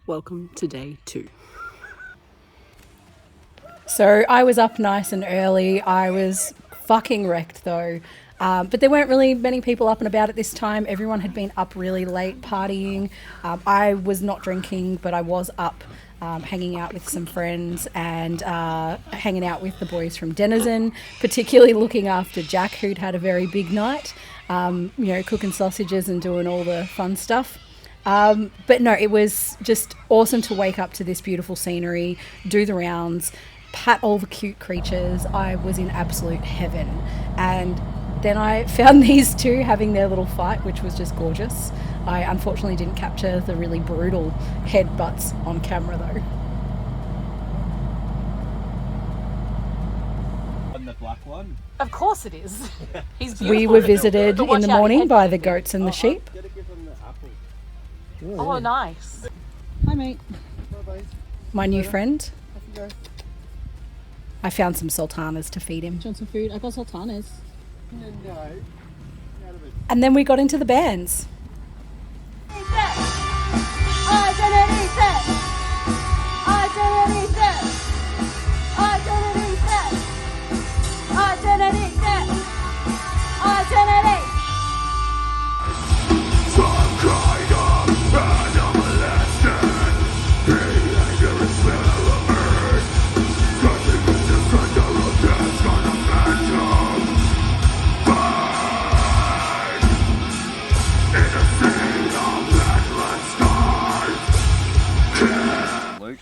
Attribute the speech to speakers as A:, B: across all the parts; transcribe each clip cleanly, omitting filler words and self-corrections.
A: Welcome to day 2.
B: So I was up nice and early. I was fucking wrecked though. But there weren't really many people up and about at this time. Everyone had been up really late partying. I was not drinking, but I was up hanging out with some friends and hanging out with the boys from Denizen, particularly looking after Jack, who'd had a very big night, cooking sausages and doing all the fun stuff. But no, it was just awesome to wake up to this beautiful scenery, do the rounds, pat all the cute creatures. I was in absolute heaven. And then I found these two having their little fight, which was just gorgeous. I unfortunately didn't capture the really brutal headbutts on camera though.
C: On the black one?
A: Of course it is. He's beautiful.
B: We were visited in the morning by the goats and the sheep.
C: Gotta give him the apple.
A: Oh, nice.
B: Hi mate.
C: Bye-bye.
B: My new friend.
C: Off you go.
B: I found some sultanas to feed him.
D: Do you want some food? I got sultanas.
C: No. Out of it.
B: And then we got into the bands.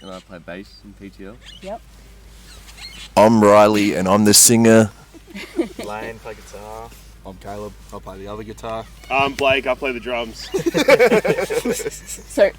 E: And I play bass in PTL.
B: Yep.
F: I'm Riley and I'm the singer.
G: Lane, play guitar. I'm Caleb, I'll play the other guitar.
H: I'm Blake, I play the drums.
B: So,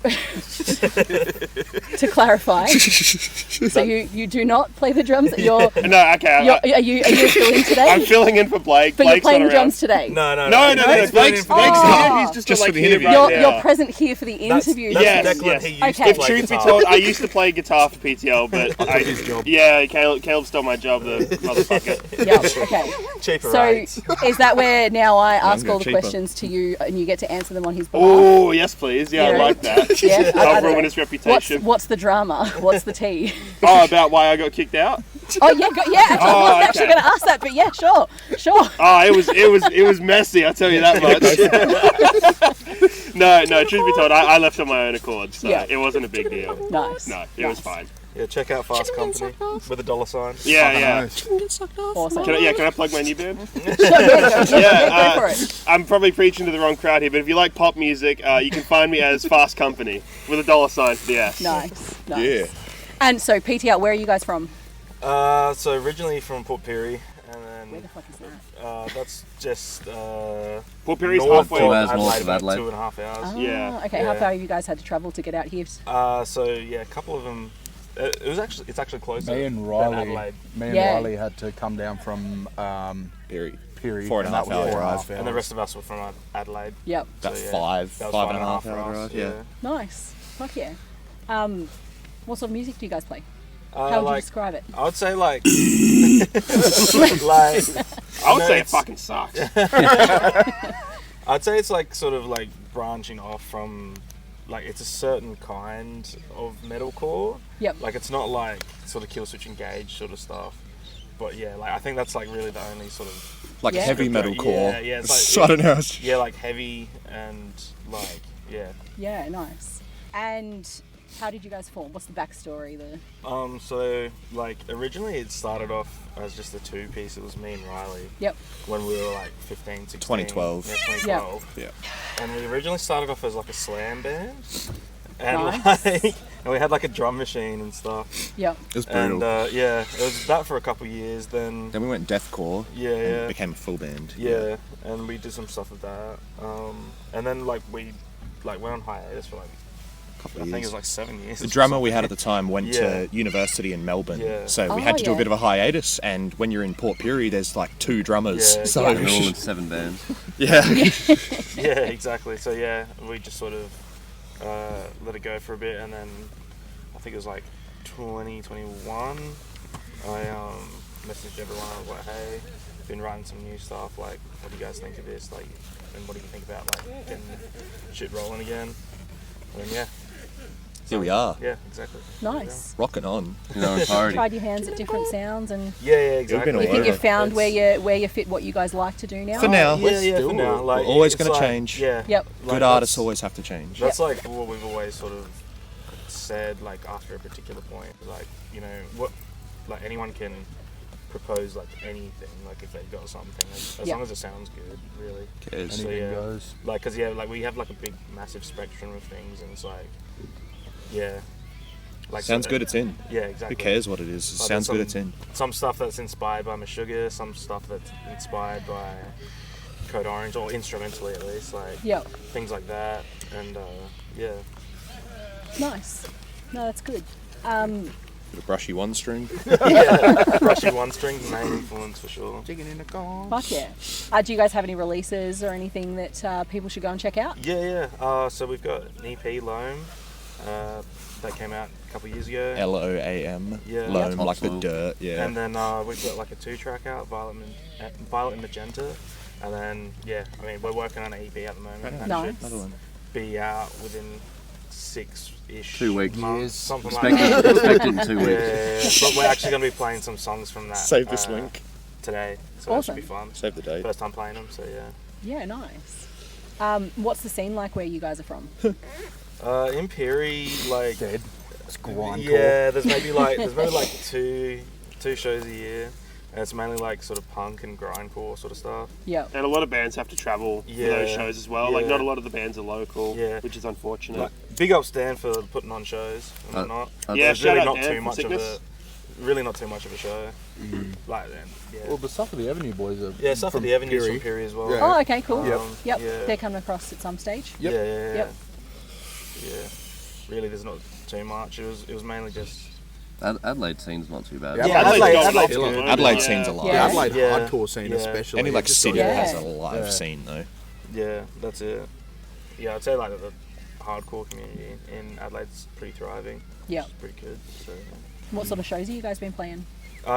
B: to clarify, so you do not play the drums. You're
H: No, okay.
B: are you filling in today?
H: I'm filling in for Blake.
B: But
H: Blake's
B: you're playing
H: not
B: the drums
H: around.
B: today.
G: No.
H: Blake's here. He's just for the interview.
B: You're present here for the interview.
H: Yes.
B: Okay.
H: If truth be told, I used to play guitar for PTL, but
G: took his job.
H: Yeah, Caleb stole my job, the motherfucker.
B: Yeah. Okay.
G: Cheaper
B: So
G: rates.
B: is that where now I ask all the
E: cheaper.
B: questions to you and you get to answer them on his behalf?
H: Oh, yes, please. Yeah, I like that.
B: Yeah,
H: I'll ruin his reputation.
B: What's the drama? What's the tea?
H: Oh, about why I got kicked out?
B: Oh yeah, I wasn't actually going to ask that, but yeah, sure.
H: Oh, it was messy. I'll tell you that much. No. Truth be told, I left on my own accord, so
B: Yeah.
H: it wasn't a big deal.
B: Nice.
H: No, it was fine.
G: Yeah, check out Fast Company with a $sign.
H: Yeah.
B: Awesome.
H: Can I plug my new band?
B: Go for it.
H: I'm probably preaching to the wrong crowd here, but if you like pop music, you can find me as Fast Company with a $sign for the S.
B: Nice.
F: Yeah.
B: And so PTL, where are you guys from?
G: So originally from Port Pirie, and then
B: Where the fuck is that?
G: that's just
H: Port Pirie's
G: north
H: halfway.
E: 2 hours north of
G: about
E: Adelaide.
G: 2.5 hours.
H: Yeah.
B: Okay. How
G: Yeah.
B: far have you guys had to travel to get out here?
G: So yeah, a couple of them. It's actually closer.
I: Me and
G: than
I: Riley,
G: Adelaide.
I: Riley had to come down from
F: Perry.
I: Pirie.
E: 4.5 hour
I: drive.
G: And the rest of us were from Adelaide.
B: Yep.
E: About
G: So, yeah,
E: five
G: that was
E: and a half
G: 5.5
E: hour
G: for us,
E: drive. Yeah.
B: Nice. Fuck yeah. What sort of music do you guys play? How would you
G: Like,
B: describe it?
G: I would say like,
H: I would say it fucking sucks.
G: I'd say it's like sort of like branching off from, like it's a certain kind of metalcore.
B: Yep.
G: Like it's not like sort of Kill Switch Engage sort of stuff. But yeah, like I think that's like really the only sort of
F: Like
B: Yeah.
F: heavy metal core.
G: Yeah, it's like
F: I don't know.
G: yeah, like heavy and like yeah.
B: Yeah, nice. And how did you guys form? What's the backstory there?
G: So like originally it started off as just a two-piece. It was me and Riley.
B: Yep.
G: When we were like 15, 16.
F: 2012.
G: Yeah, 2012.
F: Yeah.
G: And we originally started off as like a slam band. And
B: Nice.
G: and we had like a drum machine and stuff.
B: Yep.
F: It was brutal.
G: And yeah, it was that for a couple of years. Then
F: Then we went deathcore.
G: yeah,
F: And
G: yeah.
F: became a full band.
G: Yeah, and we did some stuff with that. And then like we went on hiatus for like
F: Couple
G: I
F: of
G: think it
F: years.
G: was like 7 years.
F: The
G: or
F: drummer we
G: something.
F: had at the time went
G: Yeah.
F: to university in Melbourne,
G: Yeah.
F: so we
B: Oh,
F: had to do a
B: yeah.
F: bit of a hiatus. And when you're in Port Pirie, there's like 2 drummers.
G: Yeah,
F: so
E: We're all in 7 bands.
F: yeah,
G: Yeah, exactly. So yeah, we just sort of let it go for a bit, and then I think it was like 2021. messaged everyone. I was like, hey, been writing some new stuff. Like, what do you guys think of this? Like, and what do you think about like getting shit rolling again? And yeah.
F: Here we are,
G: Yeah, exactly.
B: Nice.
F: rocking on.
E: You know, it's already.
B: Tried your hands at different sounds, and
G: Yeah, exactly.
F: been all
B: you think
F: over.
B: you've found where you fit what you guys like to do now?
F: For now,
G: Yeah, for now. Like,
F: we're always
G: it's
F: going to
G: like-
F: change.
G: Yeah.
B: Yep.
G: Like,
F: Good artists always have to change.
G: That's like what we've always sort of said, like after a particular point, like, you know, what, like anyone can propose like anything, like if they've got something, as long as it sounds good, really.
F: Cares.
G: So,
I: Anything
G: yeah,
I: goes.
G: like, cause like we have like a big, massive spectrum of things, and it's like, like
F: Sounds good, it's in.
G: Yeah, exactly.
F: Who cares what it is?
G: Like,
F: Sounds
G: there's
F: good, it's in.
G: Some stuff that's inspired by Meshuggah, some stuff that's inspired by Code Orange, or instrumentally at least, like
B: Yep.
G: things like that, and yeah.
B: Nice. No, that's good.
F: Bit of brushy one string.
G: Brushy one string, main influence for sure.
I: Chicken in the car.
B: Fuck yeah. Do you guys have any releases or anything that people should go and check out?
G: Yeah. So we've got an EP, Loam, that came out a couple of years ago.
F: Loam.
G: Yeah.
F: Loam,
E: Yeah.
F: like the dirt, yeah.
G: And then we've got like a 2-track out, Violet and Magenta. And then, I mean, we're working on an EP at the moment. That
B: Nice.
G: should
F: Another one.
G: be out within 6-ish
E: 2 weeks.
G: months, something
E: Expect
G: like that.
E: it, expect it in 2 weeks.
G: Yeah. But we're actually going to be playing some songs from that.
F: Save this link.
G: Today. So
B: Awesome.
G: that should be fun.
F: Save the date.
G: First time playing them, so yeah.
B: Yeah, nice. What's the scene like where you guys are from?
G: In Perry, like...
I: Dead. It's grindcore.
G: Yeah, there's maybe like two shows a year, and it's mainly like sort of punk and grindcore sort of stuff.
B: Yeah.
H: And a lot of bands have to travel for those shows as well. Like,
G: Yeah.
H: not a lot of the bands are local,
G: Yeah.
H: which is unfortunate.
G: Like, big up Stan for putting on shows and whatnot.
H: Yeah,
G: There's
H: shout
G: really
H: out
G: not
H: Dan
G: too
H: from
G: much
H: Sickness.
G: really not too much of a show. Like then,
I: Well, the Suffer the Avenue boys are.
G: yeah, Suffer
I: from
G: the Evenue
I: Peary.
G: from Perry as well.
I: Yeah.
B: Oh, okay, cool.
I: Yep.
B: Yep.
G: Yeah.
B: They're coming across at some stage.
I: Yep.
G: Yeah.
B: Yep.
G: Yeah. Really, there's not too much. It was mainly just.
E: Adelaide scene's not too bad.
I: Yeah,
G: Adelaide's
H: going
G: good.
H: off.
F: Adelaide
H: Yeah.
F: scene's alive.
I: The
B: Yeah.
I: Adelaide
G: Yeah.
I: hardcore scene,
G: Yeah.
I: especially.
F: Any like
I: It's just
F: city
B: Yeah.
F: has a live
I: Yeah.
F: scene though.
G: Yeah, that's it. Yeah, I'd say like the hardcore community in Adelaide's pretty thriving.
B: Yep.
G: It's pretty good. So.
B: What sort of shows have you guys been playing?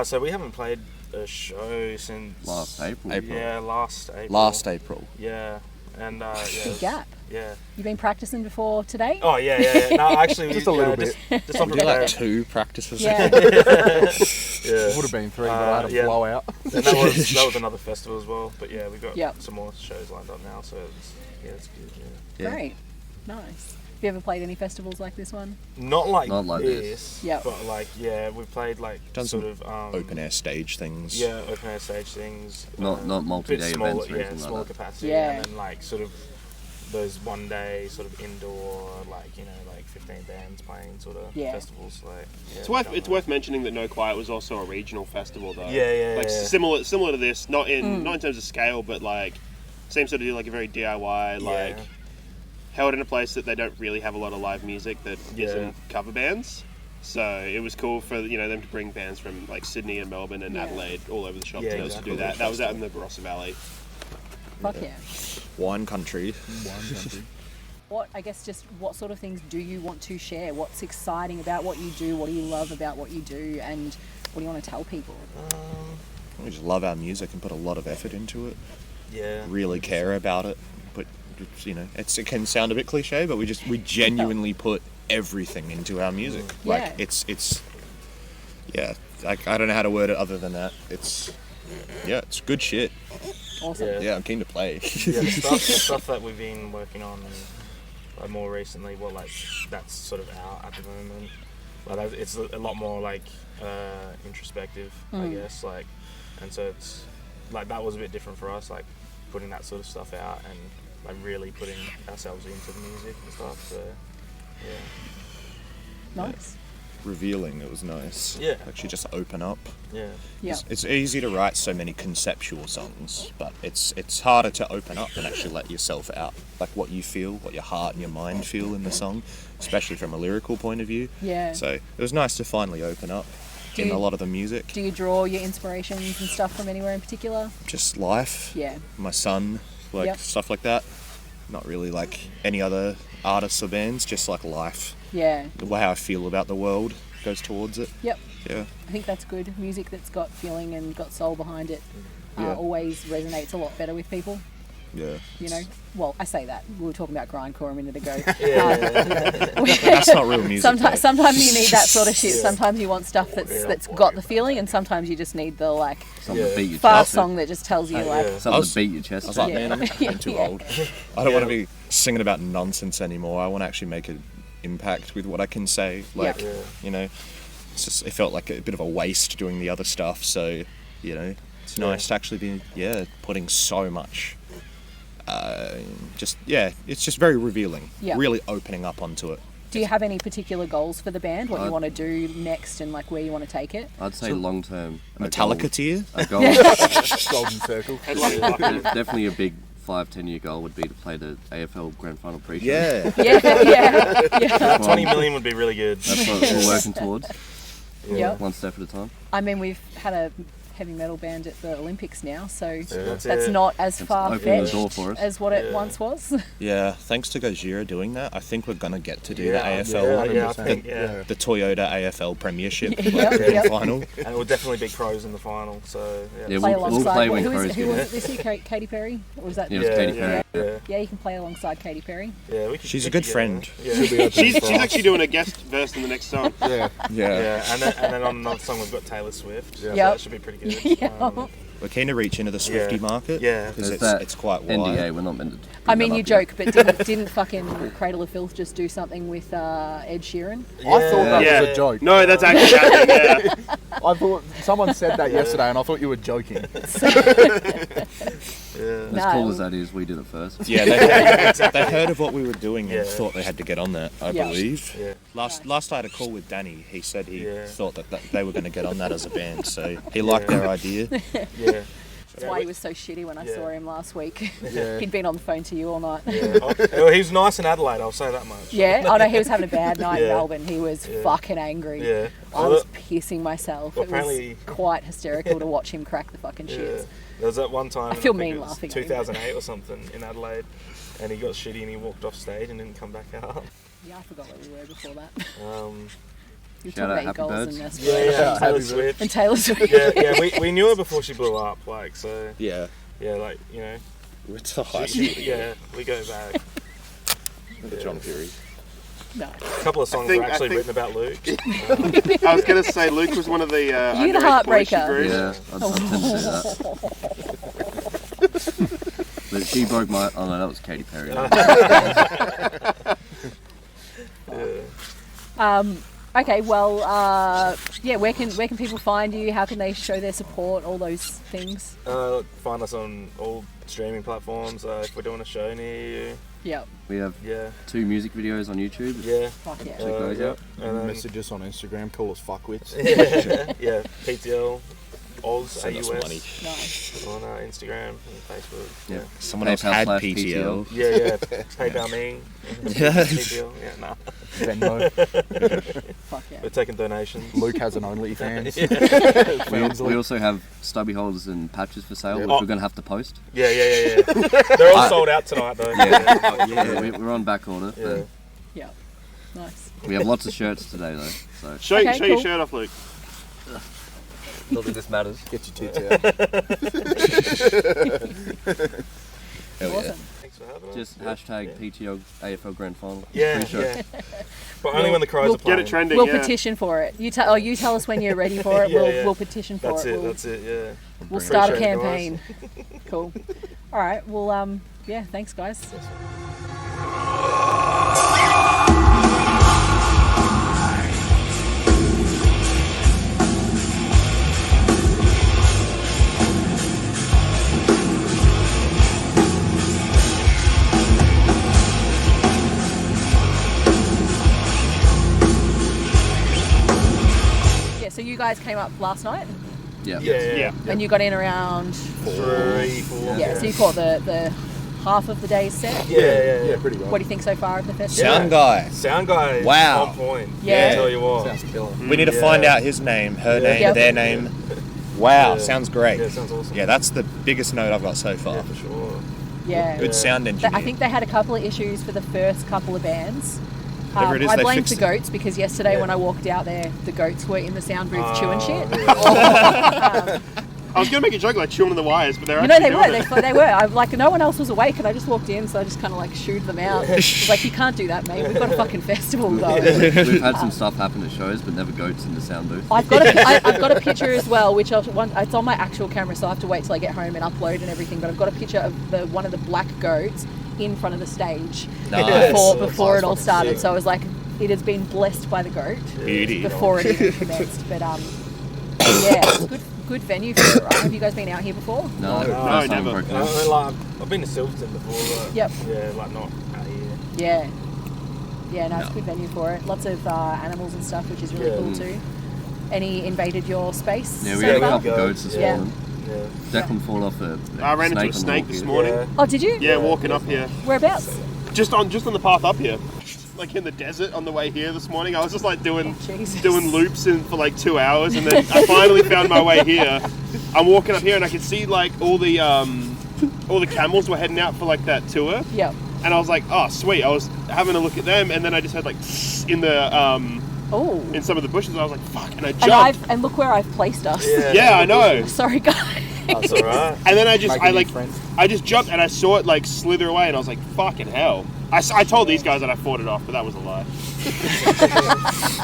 G: So we haven't played a show since
E: Last April.
G: Yeah, last April.
F: Last April.
G: Yeah, and yeah.
B: Big gap.
G: Yeah.
B: You've been practicing before today?
G: Oh yeah. No, actually,
I: Just a little bit.
G: Just on
F: We did like
G: prepare.
F: 2 practices.
B: Yeah.
G: Yeah.
I: Would have been 3, but I had a
G: yeah.
I: blowout.
G: And that was another festival as well. But yeah, we've got
B: Yep.
G: some more shows lined up now, so it's good. Yeah.
E: Yeah.
B: Great. Nice. Have you ever played any festivals like this one?
G: Not like
E: this.
G: Yep. But like we've played like
F: Done
G: sort
F: some
G: of
F: open air stage things.
G: Yeah, open air stage things.
E: Not
G: bit
E: multi-day
G: smaller,
E: events or
G: yeah,
E: anything
G: smaller
E: like that.
G: capacity,
B: Yeah.
G: and then like sort of those one day sort of indoor, like 15 bands playing sort of
B: Yeah.
G: festivals. Like
H: It's worth mentioning that No Quiet was also a regional festival though.
G: Yeah.
H: Like similar to this, not in terms of scale, but like same sort of deal, like a very DIY, like held in a place that they don't really have a lot of live music that isn't cover bands. So it was cool for them to bring bands from like Sydney and Melbourne and Adelaide all over the shop to be able to do that. That was out in the Barossa Valley.
B: Fuck yeah.
F: Wine country.
B: What sort of things do you want to share? What's exciting about what you do? What do you love about what you do? And what do you want to tell people?
F: We just love our music and put a lot of effort into it.
G: Yeah.
F: Really care about it. But it can sound a bit cliche, but we genuinely put everything into our music. Like it's I don't know how to word it other than that. It's good shit.
B: Awesome.
F: Yeah, I'm keen to play.
G: Yeah, the stuff that we've been working on more recently, that's sort of out at the moment. Like it's a lot more like introspective, I guess. Like, and so it's like that was a bit different for us, like putting that sort of stuff out and like really putting ourselves into the music and stuff. So yeah.
B: Nice.
F: Revealing, it was nice.
G: Yeah.
F: Actually just open up.
G: Yeah.
B: Yeah.
F: It's easy to write so many conceptual songs, but it's harder to open up and actually let yourself out. Like what you feel, what your heart and your mind feel in the song, especially from a lyrical point of view.
B: Yeah.
F: So it was nice to finally open up in a lot of the music.
B: Do you draw your inspirations and stuff from anywhere in particular?
F: Just life.
B: Yeah.
F: My son, stuff like that. Not really like any other artists or bands, just like life.
B: Yeah.
F: The way I feel about the world. goes towards it.
B: Yep.
F: Yeah.
B: I think that's good. Music that's got feeling and got soul behind it
F: Yeah.
B: always resonates a lot better with people.
F: Yeah.
B: You know, well, I say that. We were talking about grindcore a minute ago.
F: That's not real music.
B: Sometimes you need that sort of shit. Sometimes you want stuff that's got the feeling, and sometimes you just need the like
E: Something to beat your
B: fast
E: chest.
B: song that just tells you like.
E: Something to beat your chest.
F: I was like,
B: Yeah.
F: man, I'm too old. I don't want to be singing about nonsense anymore. I want to actually make an impact with what I can say. Like, you know, it felt like a bit of a waste doing the other stuff. So, you know, it's nice to actually be, putting so much. It's just very revealing.
B: Yeah.
F: Really opening up onto it.
B: Do you have any particular goals for the band? What you want to do next, and like where you want to take it?
E: I'd say long term.
F: Metallica tier?
E: A goal.
I: Golden circle.
E: Definitely a big 5-10 year goal would be to play the AFL Grand Final pre-show.
F: Yeah.
B: Yeah.
G: 20 million would be really good.
E: That's what we're working towards.
B: Yep.
E: One step at a time.
B: I mean, we've had a heavy metal band at the Olympics now, so
G: That's
B: that's
G: it.
B: not as
E: opening the
B: far-fetched
E: door for us.
B: as what it once was.
F: Yeah, thanks to Gojira doing that, I think we're going to get to do the
G: Yeah,
F: AFL,
G: yeah, I think, yeah.
F: the Toyota AFL Premiership
B: Yep,
F: Grand
B: yep.
F: Final.
G: And it will definitely be Crows in the final, so
E: Yeah,
B: Play
E: we'll
B: alongside.
E: play when
B: who
E: Crows
B: was
E: get
B: it this year? Katy Perry? Or was that?
E: Yeah, it was Katy Perry.
G: Yeah,
B: Yeah, you can play alongside Katy Perry.
G: yeah. We could,
F: She's a
G: we
F: good
G: could get
F: friend.
G: her. Yeah.
H: She's actually doing a guest verse in the next song.
I: Yeah.
G: Yeah, and then on another song we've got Taylor Swift. Yeah, so
B: Yep.
G: that should be pretty good.
B: Yeah.
F: We're keen to reach into the Swiftie market.
G: Yeah.
F: Because
E: There's that
F: it's quite wide.
E: NDA, we're not meant to.
B: I mean,
E: bring
B: you
E: that up
B: joke, but didn't fucking Cradle of Filth just do something with Ed Sheeran?
I: I thought that
H: Yeah.
I: was a joke.
H: No, that's actually happening, yeah.
I: I thought someone said that yesterday, and I thought you were joking.
E: yet. As cool as that is, we did it first.
F: Yeah, they heard of what we were doing and thought they had to get on that, I
B: Yeah.
F: believe.
G: Yeah.
F: Last I had a call with Danny, he said he
G: Yeah.
F: thought that they were going to get on that as a band, so he liked their idea.
G: Yeah.
B: That's why he was so shitty when I
G: Yeah.
B: saw him last week.
G: Yeah.
B: He'd been on the phone to you all night.
G: Yeah. Oh, he was nice in Adelaide, I'll say that much.
B: Yeah? Oh no, he was having a bad night in
G: Yeah.
B: Melbourne. He was fucking angry.
G: Yeah.
B: I was pissing myself.
G: Well,
B: It was
G: apparently-
B: quite hysterical to watch him crack the fucking
G: Yeah.
B: shits.
G: There was that one time,
B: I feel
G: think
B: mean
G: it was
B: laughing at him.
G: 2008 or something in Adelaide, and he got shitty and he walked off stage and didn't come back out.
B: Yeah, I forgot where we were before that. You were
E: Shout
B: talking
E: out
B: about your
E: Happy
B: goals
E: Birds.
B: and
G: Yeah, Taylor
I: Happy
G: Swift.
B: and Taylor Swift.
G: Yeah, we knew her before she blew up, like, so,
F: Yeah.
G: yeah, like, you know,
F: We're tight.
G: yeah, we go back.
F: John Fury.
B: No.
G: A couple of songs
H: think-
G: were actually
H: I think-
G: witten about Luke.
H: I was going to say Luke was one of the
B: You the
H: underage boys she
B: heartbreaker.
H: grew.
E: Yeah, I'd tend to say that. But she broke my. Oh no, that was Katy Perry.
B: Okay, well, yeah. Where can people find you? How can they show their support? All those things.
G: Find us on all streaming platforms. If we're doing a show near you,
B: Yep.
E: We have
G: yeah,
E: 2 music videos on YouTube.
G: yeah.
B: Fuck yeah.
E: Check those out.
G: And then,
I: Message us on Instagram, call us fuckwits.
G: yeah, PTL, Oz,
F: Send us
G: AUS,
F: money.
B: Nice.
G: on Instagram and Facebook.
E: Yeah.
F: Someone else had PTL.
G: Yeah, PayPal me. PTL, yeah, nah.
I: Venmo.
B: Fuck yeah.
G: We're taking donations.
I: Luke has an OnlyFans.
E: We also have stubby holders and patches for sale, which
G: Oh.
E: we're going to have to post.
G: Yeah. They're all sold out tonight though.
E: Yeah, we're on back order.
G: Yeah.
B: Yeah. Nice.
E: We have lots of shirts today, though. So
H: Show
B: Okay,
H: your
B: cool.
H: shirt off, Luke.
E: not that this matters.
I: Get your tits out.
B: Awesome.
G: Thanks for having us.
E: Just hashtag PTL AFL Grand Final.
G: Yeah,
E: Pre-show.
G: yeah. But only when the Crows
B: we'll
G: are playing.
H: Get it trending,
B: We'll
H: yeah.
B: petition for it. You tell us when you're ready for it.
G: Yeah,
B: we'll
G: yeah.
B: we'll petition for
G: That's
B: it.
G: it, that's it, yeah.
B: We'll start a
G: Appreciate it,
B: campaign. Cool. All right. Well, yeah. Thanks, guys. Yeah. So you guys came up last night,
E: Yeah.
G: Yeah.
B: and you got in around.
G: 3, 4.
B: Yeah. So you caught the half of the day's set.
G: Yeah.
I: Pretty well.
B: What do you think so far of the festival?
F: Sound guy.
G: Sound guy is
F: Wow.
G: on point.
B: Yeah.
G: I tell you what.
I: Sounds killer.
F: We need to find out his name, her name,
B: Yep.
F: their name. Wow,
G: Yeah.
F: sounds great.
G: Yeah, sounds awesome.
F: Yeah, that's the biggest note I've got so far.
G: Yeah, for sure.
B: Yeah.
F: Good sound engineer.
B: I think they had a couple of issues for the first couple of bands.
F: Whatever it is,
B: I
F: they
B: blamed
F: fixed
B: the
F: it.
B: goats because yesterday when I walked out there, the goats were in the sound booth chewing shit.
H: I was gonna make a joke like chewing on the wires, but they're
B: You know,
H: actually
B: they were.
H: doing it.
B: They were. I'm like, no one else was awake, and I just walked in, so I just kind of like shooed them out. I was like, you can't do that, mate. We've got a fucking festival going.
E: We've had some stuff happen at shows, but never goats in the sound booth.
B: I've got a picture as well, which it's on my actual camera, so I have to wait till I get home and upload and everything. But I've got a picture of one of the black goats in front of the stage
E: Nice.
B: before it all started. So I was like, it has been blessed by the goat
F: Beauty.
B: before it even commenced. But yeah, it's good venue for it, right? Have you guys been out here before?
E: No,
H: No,
E: first time
H: never.
E: broken out.
G: I've been to Silverton before, but
B: Yep.
G: yeah, like not out here.
B: Yeah. Yeah, no, it's a good venue for it. Lots of animals and stuff, which is really
G: Yeah.
B: cool too. Any invaded your space?
E: Yeah, we
B: so
E: had a
B: far?
E: couple of goats this
B: Yeah.
E: morning.
G: Yeah.
E: Declan fall off a
H: I ran into a
E: on the
H: snake
E: walk
H: this
E: here.
H: morning.
G: Yeah.
B: Oh, did you?
H: Yeah, walking up here,
B: Whereabouts?
H: just on the path up here, like in the desert on the way here this morning. I was just like doing
B: Jesus.
H: loops for like 2 hours, and then I finally found my way here. I'm walking up here, and I could see like all the camels were heading out for like that tour.
B: Yep.
H: And I was like, oh sweet. I was having a look at them, and then I just heard like in the
B: Oh.
H: in some of the bushes. I was like, fuck, and I jumped.
B: And look where I've placed us.
H: Yeah, I know.
B: Sorry, guys.
G: That's alright.
H: And then I just jumped and I saw it like slither away, and I was like, fucking hell. I told these guys that I fought it off, but that was a lie.
B: Nice.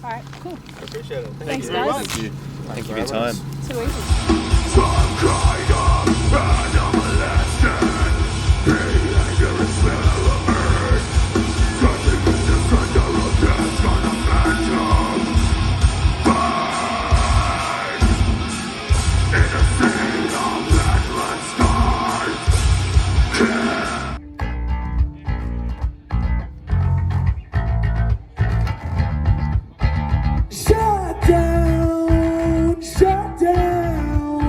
B: All right, cool.
G: I appreciate it.
B: Thanks,
H: very
B: guys.
H: much.
F: Thank you. Thank you for your time.
B: Too easy.
D: Shut down,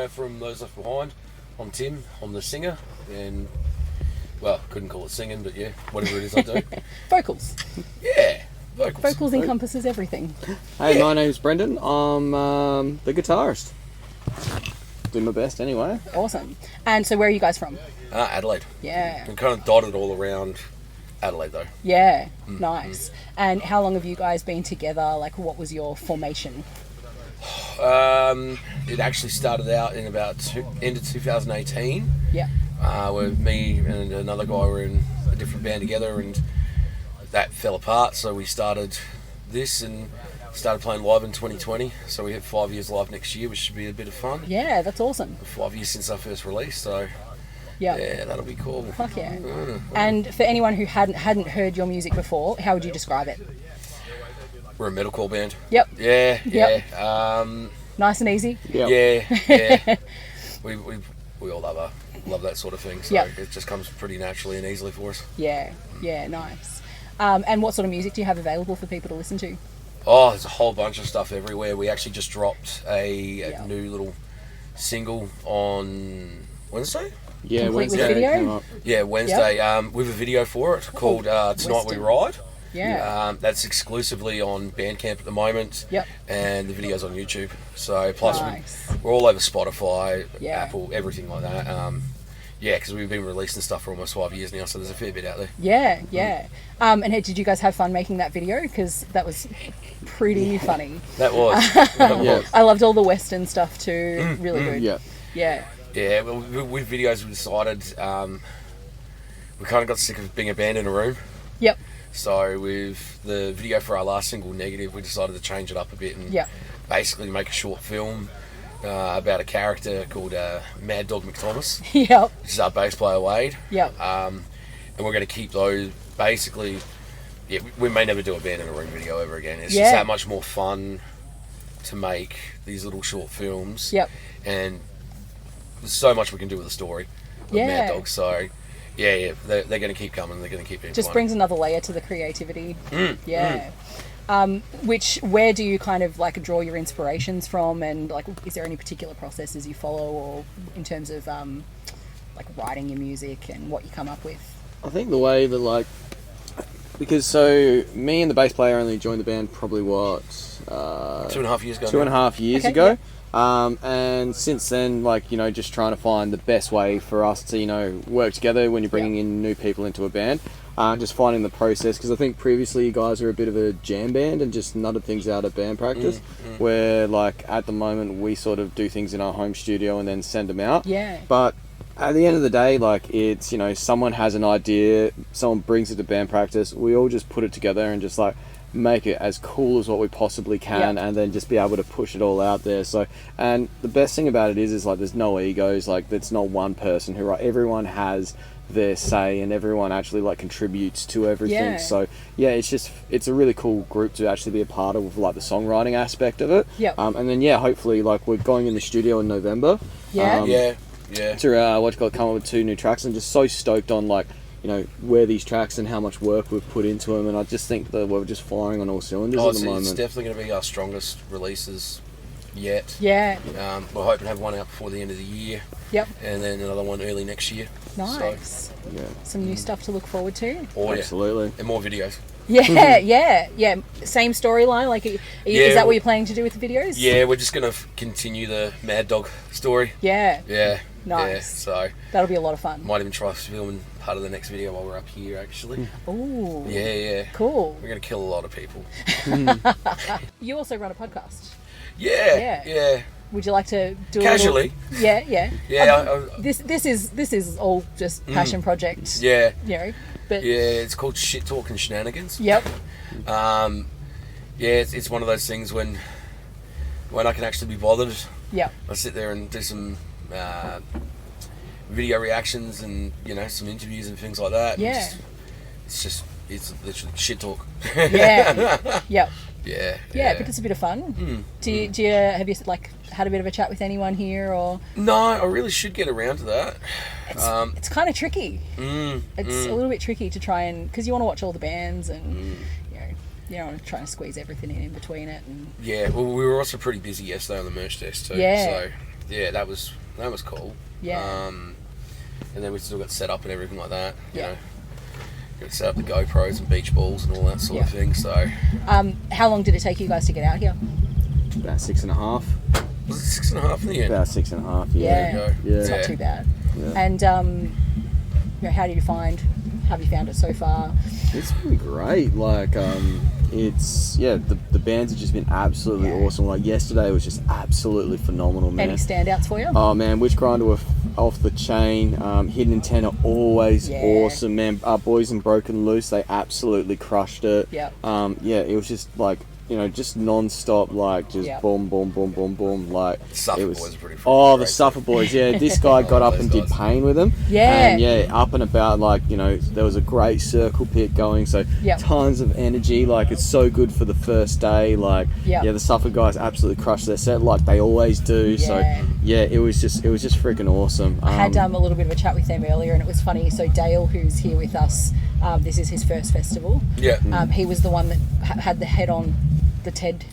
D: From Those Left Behind. I'm Tim, I'm the singer, and well, couldn't call it singing, but yeah, whatever it is I do.
B: Vocals.
D: Yeah, vocals.
B: Vocals encompasses everything.
J: Hey, my name's Brendan. I'm the guitarist. Do my best anyway.
B: Awesome. And so where are you guys from?
D: Adelaide.
B: Yeah.
D: I'm kind of dotted all around Adelaide though.
B: Yeah, nice. And how long have you guys been together? Like, what was your formation?
D: It actually started out in about end of 2018.
B: Yeah.
D: Where me and another guy were in a different band together, and that fell apart. So we started this and started playing live in 2020. So we have 5 years live next year, which should be a bit of fun.
B: Yeah, that's awesome.
D: 5 years since our first release, so yeah, that'll be cool.
B: Fuck yeah. And for anyone who hadn't heard your music before, how would you describe it?
D: We're a metalcore band.
B: Yep.
D: Yeah.
B: Yep. Nice and easy.
D: Yep. Yeah. we all love that sort of thing. So it just comes pretty naturally and easily for us.
B: Yeah. Yeah. Nice. And what sort of music do you have available for people to listen to?
D: Oh, there's a whole bunch of stuff everywhere. We actually just dropped a new little single on Wednesday.
J: Yeah,
B: Complete
J: Wednesday.
B: with video?
J: Came up.
D: Yeah, Wednesday.
B: Yep.
D: With a video for it called Tonight We Ride.
B: Yeah.
D: That's exclusively on Bandcamp at the moment.
B: Yep.
D: And the video's on YouTube. So plus
B: Nice.
D: we're all over Spotify,
B: Yeah.
D: Apple, everything like that. Yeah, because we've been releasing stuff for almost 5 years now, so there's a fair bit out there.
B: Yeah, yeah. And did you guys have fun making that video? Because that was pretty funny.
D: That was.
B: I loved all the Western stuff too. Really good.
J: Yeah.
B: Yeah.
D: Yeah, well, with videos we decided we kind of got sick of being a band in a room.
B: Yep.
D: So with the video for our last single, Negative, we decided to change it up a bit and basically make a short film about a character called Mad Dog McThomas,
B: Yep.
D: which is our bass player Wade.
B: Yep.
D: And we're going to keep those basically. Yeah, we may never do a band in a room video ever again. It's just that much more fun to make these little short films.
B: Yep.
D: And there's so much we can do with the story of Mad Dog. So they're going to keep coming. They're going to keep being
B: Just
D: fun.
B: brings another layer to the creativity. Where do you kind of like draw your inspirations from, and like is there any particular processes you follow, or in terms of like writing your music and what you come up with?
J: I think the way that because so me and the bass player only joined the band probably
D: 2.5 years ago.
J: 2.5 years ago. And since then, just trying to find the best way for us to, work together when you're bringing in new people into a band. Just finding the process, because I think previously you guys were a bit of a jam band and just nutted things out at band practice, where at the moment we sort of do things in our home studio and then send them out.
B: Yeah.
J: But at the end of the day, someone has an idea, someone brings it to band practice, we all just put it together and just make it as cool as what we possibly can, and then just be able to push it all out there. So, and the best thing about it is like there's no egos. Like there's not one person who, everyone has their say and everyone actually like contributes to everything. So yeah, it's a really cool group to actually be a part of, like the songwriting aspect of it. And then hopefully like we're going in the studio in November. To come up with 2 new tracks. I'm just so stoked on like, you know, where these tracks and how much work we've put into them, and I just think that we're just firing on all cylinders at the moment.
D: It's definitely going to be our strongest releases yet.
B: Yeah.
D: We're hoping to have one out before the end of the year.
B: Yep.
D: And then another one early next year.
B: Nice.
J: So,
B: some new stuff to look forward to.
J: Absolutely.
D: And more videos.
B: Yeah. Same storyline. Like, is that what you're planning to do with the videos?
D: Yeah, we're just going to continue the Mad Dog story.
B: Yeah.
D: Nice.
B: Yeah,
D: so
B: that'll be a lot of fun.
D: Might even try filming part of the next video while we're up here, actually.
B: Ooh.
D: Yeah.
B: Cool.
D: We're going to kill a lot of people.
B: You also run a podcast.
D: Yeah.
B: Would you like to do
D: casually?
B: Yeah. This is all just passion project.
D: Yeah.
B: You know, but
D: it's called Shit Talk and Shenanigans.
B: Yep.
D: It's one of those things when I can actually be bothered.
B: Yeah.
D: I sit there and do some video reactions and some interviews and things like that.
B: Yeah.
D: It's literally shit talk.
B: Yeah. Yep.
D: Yeah.
B: But it's a bit of fun. Do you have you like had a bit of a chat with anyone here or?
D: No, I really should get around to that.
B: It's kind of tricky. It's a little bit tricky to try and because you want to watch all the bands and you don't want to try and squeeze everything in between it. And
D: well, we were also pretty busy yesterday on the merch desk too.
B: Yeah.
D: So that was cool.
B: Yeah.
D: And then we still got set up and everything like that. You know, got to set up the GoPros and beach balls and all that sort of thing. So.
B: How long did it take you guys to get out here?
J: About 6.5.
D: Was it 6.5 in the end?
J: About 6.5.
B: Yeah. It's not too bad. Yeah. And how did you find? How have you found it so far?
J: It's been great. Like, the bands have just been absolutely awesome. Like yesterday was just absolutely phenomenal, man.
B: Any standouts for you?
J: Oh man, Witch Grinder were off the chain. Hidden Intent are always awesome, man. Boys and Broken Loose, they absolutely crushed it.
B: Yep.
J: It was just like, just non-stop, like, just boom, boom, boom, boom, boom, like...
D: Suffer Boys are pretty
J: the Suffer Boys, This guy got up and did Pain with them.
B: Yeah.
J: And, up and about, like, there was a great circle pit going, so tons of energy, like, it's so good for the first day, like, the Suffer guys absolutely crushed their set, like they always do, so, it was just freaking awesome.
B: I had a little bit of a chat with them earlier, and it was funny, so Dale, who's here with us, this is his first festival.
D: Yeah.
B: He was the one that had the head on the Ted.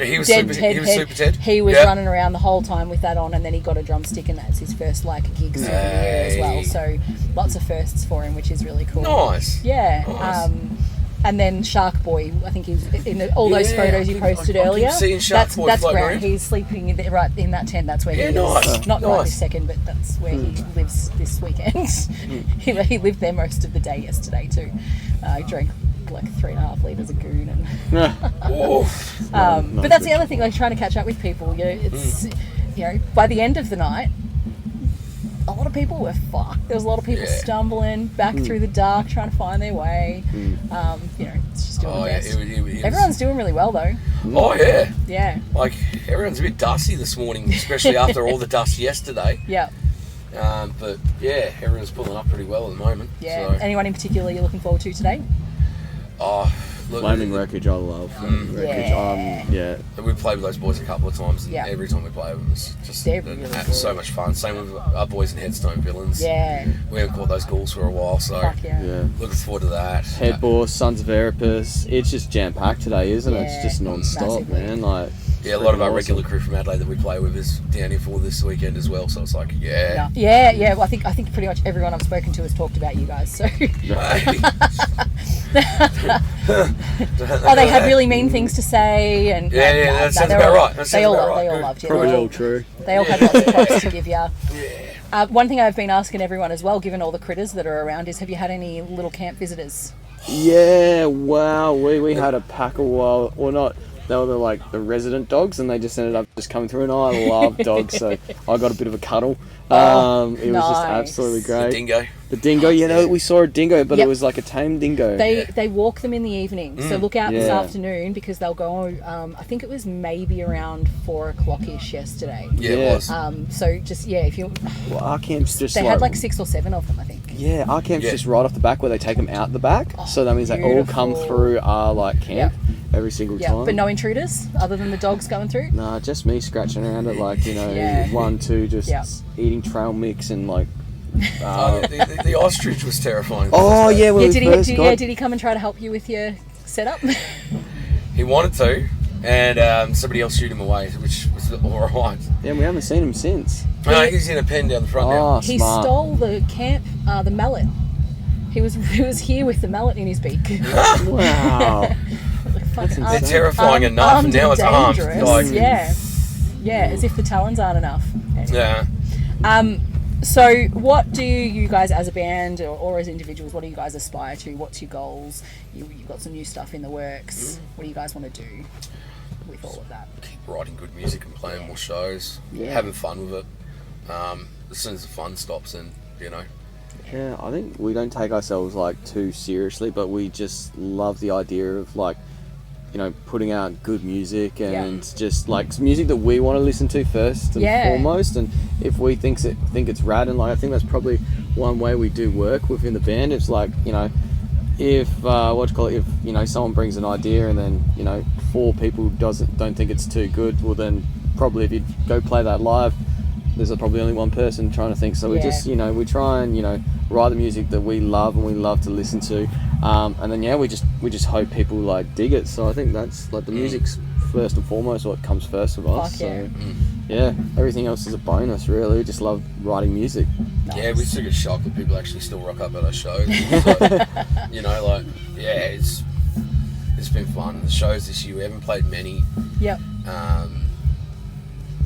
D: He was Super Ted.
B: He was running around the whole time with that on, and then he got a drumstick, and that's his first gigs of the year as well. So lots of firsts for him, which is really cool.
D: Nice.
B: Yeah.
D: Nice.
B: And then Shark Boy, I think he's in all those photos you posted earlier.
D: Seeing Shark Boy
B: that's
D: floating
B: Grant.
D: around.
B: He's sleeping right in that tent. That's where he
D: nice.
B: lives. Not
D: nice.
B: right this second, but that's where he lives this weekend. He lived there most of the day yesterday too. Drank like 3.5 litres of goon and but that's the other thing, like trying to catch up with people, it's by the end of the night a lot of people were fucked. There was a lot of people stumbling back through the dark trying to find their way. It's just doing the best. Everyone's doing really well though.
D: Yeah, like everyone's a bit dusty this morning, especially after all the dust yesterday. But everyone's pulling up pretty well at the moment. So.
B: Anyone in particular you're looking forward to today?
J: Flaming Wreckage, I love Flaming Wreckage.
D: We played with those boys a couple of times, and every time we play with them, it's just so much fun. Same with our boys in Headstone Villains. We haven't caught those ghouls for a while, so looking forward to that.
J: Headboss, Sons of Erebus, it's just jam packed today, isn't it? It's just non-stop, man. Like,
D: a lot of our regular crew from Adelaide that we play with is down here for this weekend as well. So it's like,
B: Well, I think pretty much everyone I've spoken to has talked about you guys. So. They had really mean things to say, and
D: that sounds about right.
B: They all loved you.
J: Probably all true.
B: They all had lots of props to give you. One thing I've been asking everyone as well, given all the critters that are around, is have you had any little camp visitors?
J: Yeah, wow. We had a pack a while, or not. they were the resident dogs, and they just ended up just coming through. And I love dogs, so I got a bit of a cuddle. It was just absolutely great. The dingo, we saw a dingo, but it was like a tame dingo.
B: They walk them in the evening, so look out this afternoon because they'll go. I think it was maybe around 4 o'clock-ish yesterday.
J: Yeah, it was.
B: So just if you,
J: our camp's just
B: they had like 6 or 7 of them, I think.
J: Yeah, our camp's just right off the back where they take them out the back, so that means they all come through our camp every single time.
B: But no intruders other than the dogs going through.
J: Nah, just me scratching around at 1, 2, just eating trail mix and
D: the ostrich was terrifying.
J: Oh yeah,
B: did he come and try to help you with your setup?
D: He wanted to, and somebody else shoot him away, which was all right.
J: Yeah, we haven't seen him since.
D: No, he's in a pen down the front now.
B: He stole the camp, the mallet. He was here with the mallet in his beak.
J: Wow.
D: They're terrifying enough, and now it's armed.
B: Yeah, as if the talons aren't enough.
D: Yeah.
B: So what do you guys as a band or as individuals, what do you guys aspire to? What's your goals? You've got some new stuff in the works. What do you guys want to do with all of that?
D: Keep writing good music and playing more shows. Having fun with it. As soon as the fun stops, then,
J: Yeah, I think we don't take ourselves too seriously, but we just love the idea of putting out good music and just music that we want to listen to first and foremost. And if we think it's rad, and I think that's probably one way we do work within the band. It's if if someone brings an idea and then 4 people don't think it's too good, well then probably if you go play that live, there's probably only one person trying to think. So we just we try and write the music that we love and we love to listen to, and then we just hope people dig it. So I think that's the music's first and foremost what comes first with us. Everything else is a bonus really. We just love writing music.
D: Nice. Yeah, we still get shocked that people actually still rock up at our shows. It's been fun. The shows this year, we haven't played many.
B: Yep.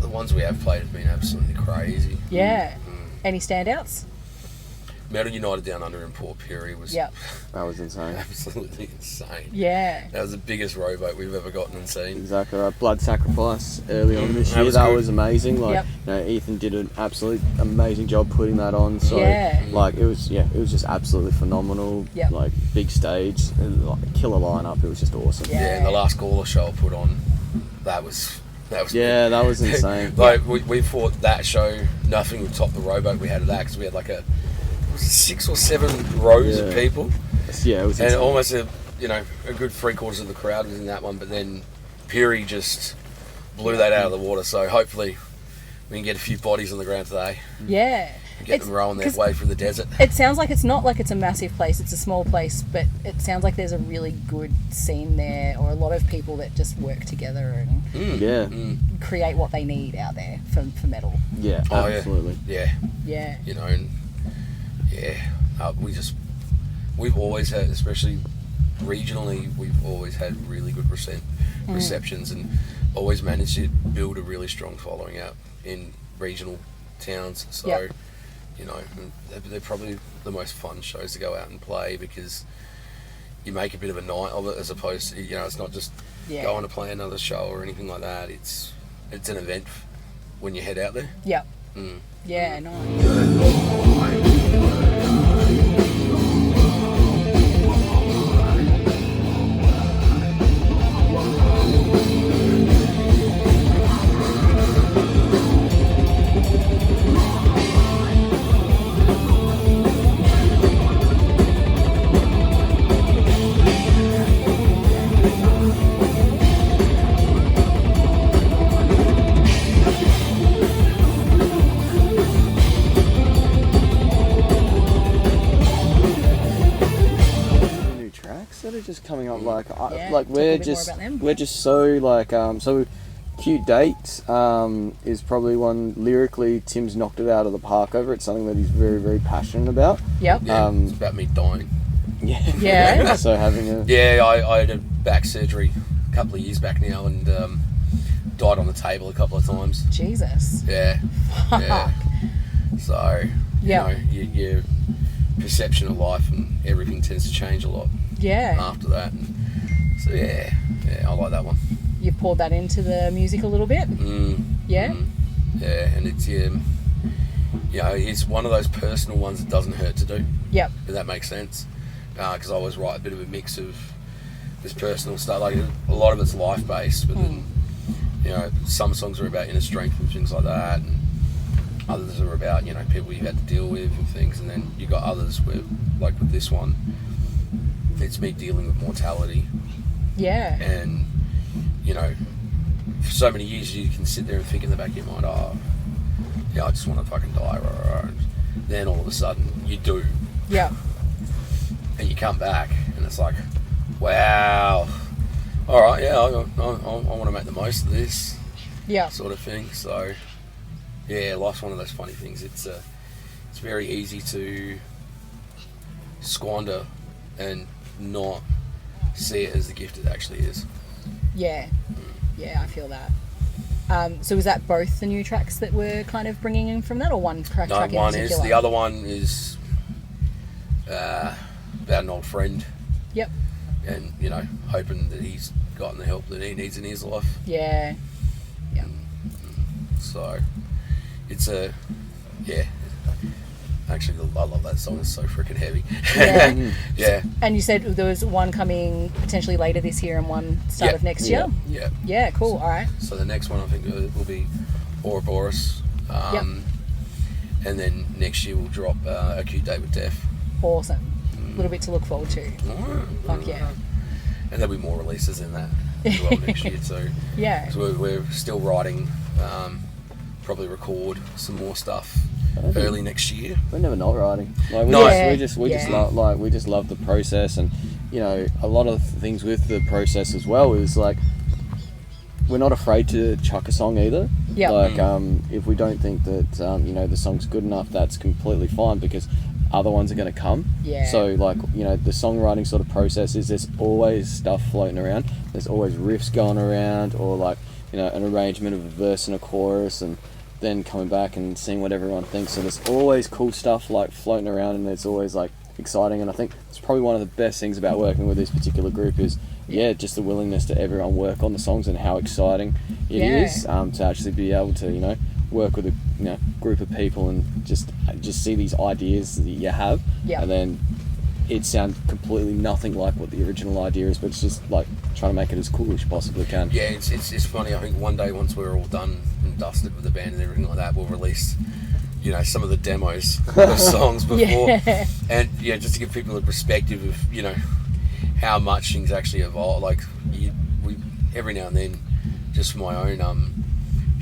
D: The ones we have played have been absolutely crazy.
B: Yeah. Any standouts?
D: Metal United down under in Port Pirie was
J: that was insane.
D: Absolutely insane.
B: Yeah.
D: That was the biggest rowboat we've ever gotten and seen.
J: Exactly right. Blood Sacrifice early on this year. That was amazing. Ethan did an absolute amazing job putting that on. So it was just absolutely phenomenal. Yep. Big stage, killer lineup. It was just awesome.
D: Yeah, and the last Gawler show I put on, that was
J: that was insane.
D: We thought that show nothing would top the rowboat we had at that, because we had 6 or 7 rows of people.
J: Yeah, it was
D: and
J: insane.
D: almost a good 3/4 of the crowd was in that one. But then Peary just blew that out of the water. So hopefully we can get a few bodies on the ground today.
B: Yeah.
D: Get them rolling their way through the desert.
B: It sounds like it's not it's a massive place, it's a small place, but it sounds like there's a really good scene there, or a lot of people that just work together and create what they need out there for metal.
J: Yeah, absolutely.
D: Yeah. We've always had, especially regionally, we've always had really good receptions and always managed to build a really strong following out in regional towns. So, they're probably the most fun shows to go out and play, because you make a bit of a night of it, as opposed to, it's not just going to play another show or anything like that. It's an event when you head out there.
B: Yep. Yeah, nice.
J: Just coming up we're just so Cute Date is probably one lyrically Tim's knocked it out of the park over. It's something that he's very, very passionate about.
B: Yep.
D: It's about me dying.
B: Yeah.
J: So having a
D: I had a back surgery a couple of years back now, and died on the table a couple of times.
B: Jesus.
D: Yeah. So your perception of life and everything tends to change a lot.
B: Yeah.
D: After that, so I like that one.
B: you've poured that into the music a little bit. Yeah.
D: Yeah, and it's it's one of those personal ones that doesn't hurt to do.
B: Yep.
D: If that makes sense, because I always write a bit of a mix of this personal stuff. Like a lot of it's life based, but then some songs are about inner strength and things like that, and others are about people you've had to deal with and things. And then you got others where, like with this one, it's me dealing with mortality.
B: Yeah.
D: And for so many years you can sit there and think in the back of your mind, I just want to fucking die, right. Then all of a sudden you do.
B: Yeah.
D: And you come back and it's like, wow, all right, yeah, I want to make the most of this.
B: Yeah.
D: Sort of thing. So yeah, life's one of those funny things. It's very easy to squander and not see it as the gift it actually is.
B: Yeah. Yeah, I feel that. So was that both the new tracks that we're kind of bringing in from that, or one track in particular?
D: One is. The other one is about an old friend.
B: Yep.
D: And, hoping that he's gotten the help that he needs in his life.
B: Yeah. Yeah.
D: So, it's actually, I love that song. It's so freaking heavy.
B: Yeah.
D: Yeah.
B: And you said there was one coming potentially later this year and one start of next year?
D: Yeah.
B: Yeah, cool. All right.
D: So the next one I think will be Ouroboros. And then next year we'll drop Acute Day with Death.
B: Awesome. A little bit to look forward to. Fuck yeah.
D: And there'll be more releases in that as well next year too.
B: Yeah.
D: So we're still writing, probably record some more stuff early next year.
J: We're never not writing. Like we just love the process, and a lot of things with the process as well is like we're not afraid to chuck a song either.
B: Yeah.
J: Like if we don't think that the song's good enough, that's completely fine because other ones are going to come.
B: Yeah.
J: So like the songwriting sort of process is there's always stuff floating around. There's always riffs going around, or like an arrangement of a verse and a chorus, and then coming back and seeing what everyone thinks. So there's always cool stuff like floating around, and it's always like exciting. And I think it's probably one of the best things about working with this particular group is just the willingness to everyone work on the songs and how exciting it is to actually be able to work with a group of people and just see these ideas that you have, and then it sounds completely nothing like what the original idea is, but it's just like trying to make it as cool as you possibly can.
D: Yeah, it's funny. I think one day once we're all done and dusted with the band and everything like that, we'll release some of the demos of the songs before, and just to give people a perspective of how much things actually evolve. Like we every now and then, just for my own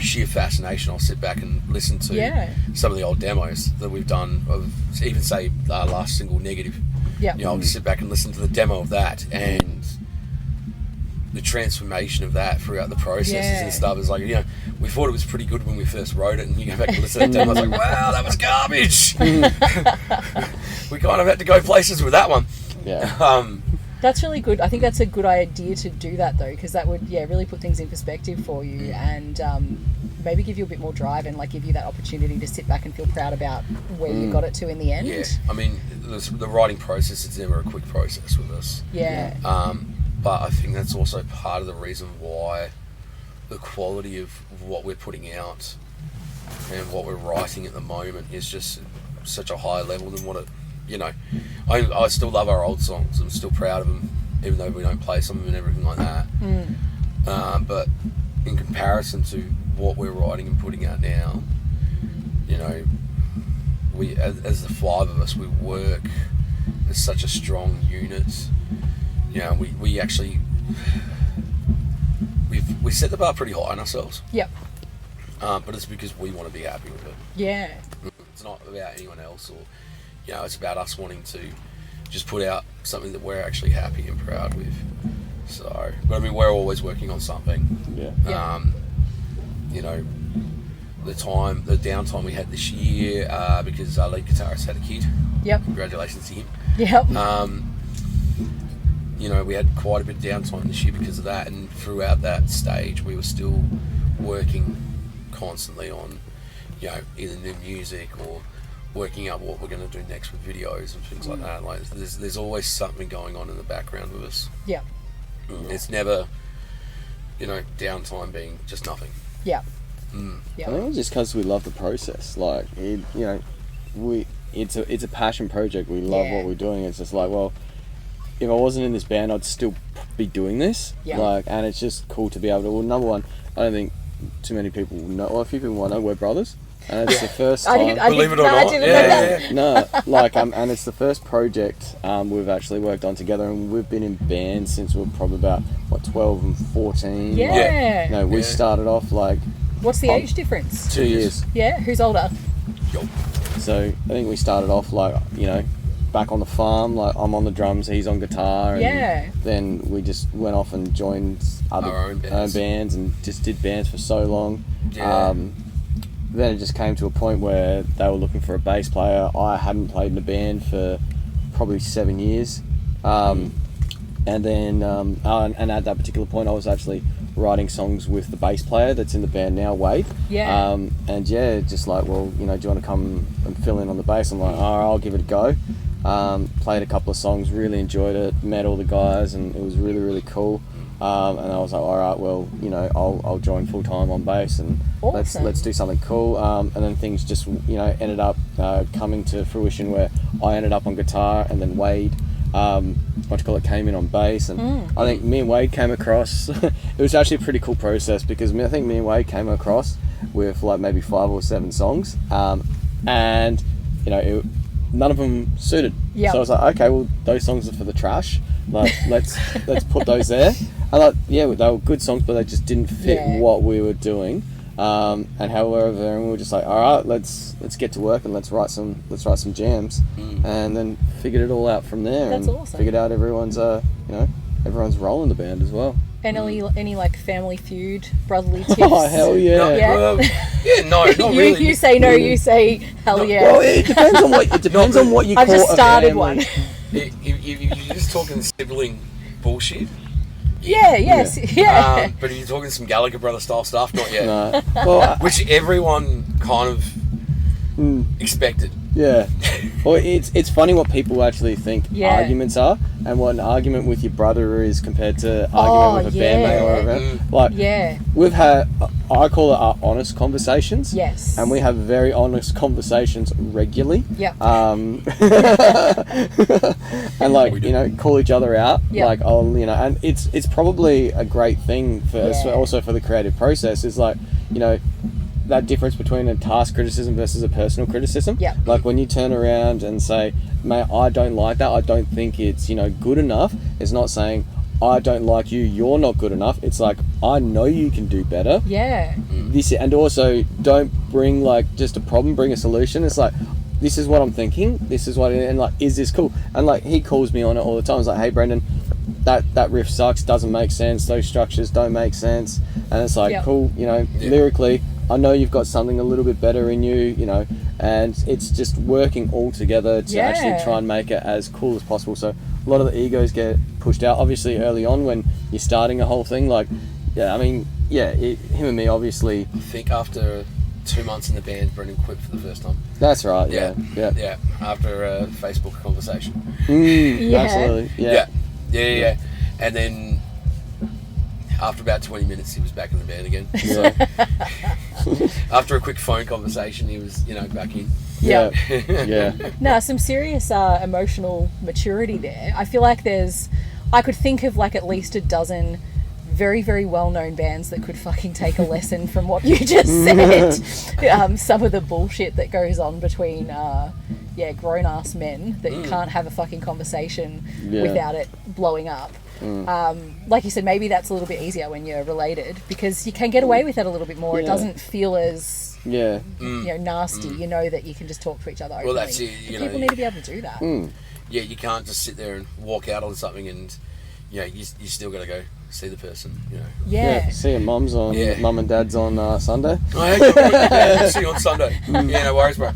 D: sheer fascination, I'll sit back and listen to some of the old demos that we've done of even say our last single, Negative. I'll sit back and listen to the demo of that, and the transformation of that throughout the processes and stuff is like, we thought it was pretty good when we first wrote it, and you go back and listen to that demo, it's like, wow, that was garbage. We kind of had to go places with that one.
B: That's really good. I think that's a good idea to do that though, because that would really put things in perspective for you, and maybe give you a bit more drive, and like give you that opportunity to sit back and feel proud about where you got it to in the end.
D: Yeah, I mean the writing process is never a quick process with us. But I think that's also part of the reason why the quality of what we're putting out and what we're writing at the moment is just such a higher level than what it. I still love our old songs. I'm still proud of them, even though we don't play some of them and everything like that. But in comparison to what we're writing and putting out now, we, as the five of us, we work as such a strong unit. We actually we set the bar pretty high on ourselves. But it's because we want to be happy with it. It's not about anyone else, or it's about us wanting to just put out something that we're actually happy and proud with. So, but I mean, we're always working on something. The downtime we had this year because our lead guitarist had a kid. Congratulations to him. We had quite a bit of downtime this year because of that, and throughout that stage, we were still working constantly on, either new music or working out what we're going to do next with videos and things like that. Like, there's always something going on in the background with us. It's never downtime being just nothing.
B: Yeah.
J: I think it's just because we love the process. Like, it's a passion project. We love what we're doing. It's just like, well, if I wasn't in this band, I'd still be doing this.
B: Yeah.
J: Like, and it's just cool to be able to. Well, number one, I don't think too many people know. Well, a few people might know we're brothers, and it's the first time.
D: Believe it or not,
J: And it's the first project we've actually worked on together, and we've been in bands since we were probably about 12 and 14.
B: Yeah.
J: We started off like.
B: What's the age difference?
J: 2 years.
B: Yeah. Who's older?
J: So I think we started off like, back on the farm, like I'm on the drums, he's on guitar, and then we just went off and joined other
D: Our own
J: bands and just did bands for so long.
D: Yeah.
J: Then it just came to a point where they were looking for a bass player. I hadn't played in a band for probably 7 years. And then and at that particular point I was actually writing songs with the bass player that's in the band now, Wade.
B: Yeah.
J: Just like, well, do you want to come and fill in on the bass? I'm like, I'll give it a go. Played a couple of songs, really enjoyed it, met all the guys, and it was really, really cool. And I was like, all right, well, I'll join full time on bass, and
B: awesome.
J: let's do something cool. And then things just ended up coming to fruition where I ended up on guitar, and then Wade came in on bass, and I think me and Wade came across. It was actually a pretty cool process because I think me and Wade came across with like maybe 5 or 7 songs, and none of them suited.
B: Yep.
J: So I was like, okay, well, those songs are for the trash. Like, let's put those there. And like, they were good songs, but they just didn't fit what we were doing. And however, and we were just like, all right, let's get to work and let's write some jams, and then figured it all out from there.
B: That's
J: and
B: awesome.
J: Figured out everyone's everyone's role in the band as well.
B: And any like Family Feud, brotherly tips?
J: Oh hell yeah!
D: No, not really.
B: You say no. You say hell yeah.
J: Well, it depends on what you call.
B: I've just started
J: family.
B: one.
D: You're just talking sibling bullshit.
B: Yeah.
D: But are you talking some Gallagher brother style stuff? Not yet.
J: No. Well,
D: Which everyone kind of expected.
J: Yeah. Well, it's funny what people actually think arguments are, and what an argument with your brother is compared to argument with a bandmate or whatever. Like, we've had, I call it our honest conversations.
B: Yes.
J: And we have very honest conversations regularly.
B: Yep.
J: And like, call each other out.
B: Yep.
J: Like, and it's probably a great thing for also for the creative process is like, that difference between a task criticism versus a personal criticism.
B: Yeah.
J: Like when you turn around and say, mate, I don't like that, I don't think it's, good enough. It's not saying, I don't like you, you're not good enough. It's like, I know you can do better.
B: Yeah.
J: And also don't bring like just a problem, bring a solution. It's like, this is what I'm thinking, this is what, and like, is this cool? And like, he calls me on it all the time. He's like, hey Brendan, that riff sucks, doesn't make sense, those structures don't make sense. And it's like, cool, lyrically, I know you've got something a little bit better in you, and it's just working all together to actually try and make it as cool as possible. So a lot of the egos get pushed out, obviously early on when you're starting a whole thing. Like, him and me, obviously.
D: I think after 2 months in the band, Brendan quit for the first time.
J: That's right. Yeah.
D: After a Facebook conversation.
J: Absolutely. Yeah.
D: And then after about 20 minutes, he was back in the band again.
J: Yeah.
D: After a quick phone conversation, he was, back in.
B: Yeah.
J: Yeah.
B: No, some serious emotional maturity there. I feel like I could think of like at least a dozen very, very well-known bands that could fucking take a lesson from what you just said. Some of the bullshit that goes on between grown-ass men that you can't have a fucking conversation without it blowing up. Like you said, maybe that's a little bit easier when you're related because you can get away with it a little bit more. It doesn't feel as nasty. You know that you can just talk to each other openly.
D: Well, that's it.
B: People need to be able to do that.
D: Yeah, you can't just sit there and walk out on something and you still got to go see the person.
J: See your mum and dad's on Sunday.
D: Oh, yeah, see you on Sunday. Yeah, no worries, bro.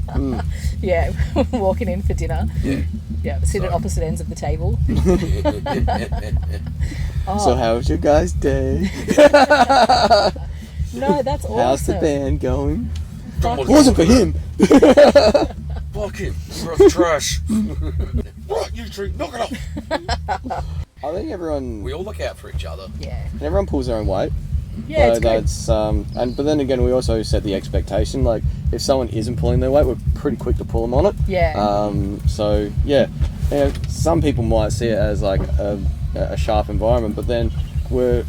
B: Yeah, walking in for dinner. Yeah, sit at opposite ends of the table.
J: So how was your guys' day?
B: No, that's awesome.
J: How's the band going?
B: Fuck
J: Wasn't for him.
D: Fuck him. You're trash. Right, you three, knock it off.
J: I think everyone...
D: We all look out for each other.
B: Yeah.
J: And everyone pulls their own weight.
B: Yeah, it's good.
J: that's but then again, we also set the expectation. Like, if someone isn't pulling their weight, we're pretty quick to pull them on it.
B: Yeah.
J: So yeah, you know, some people might see it as like a sharp environment, but then we're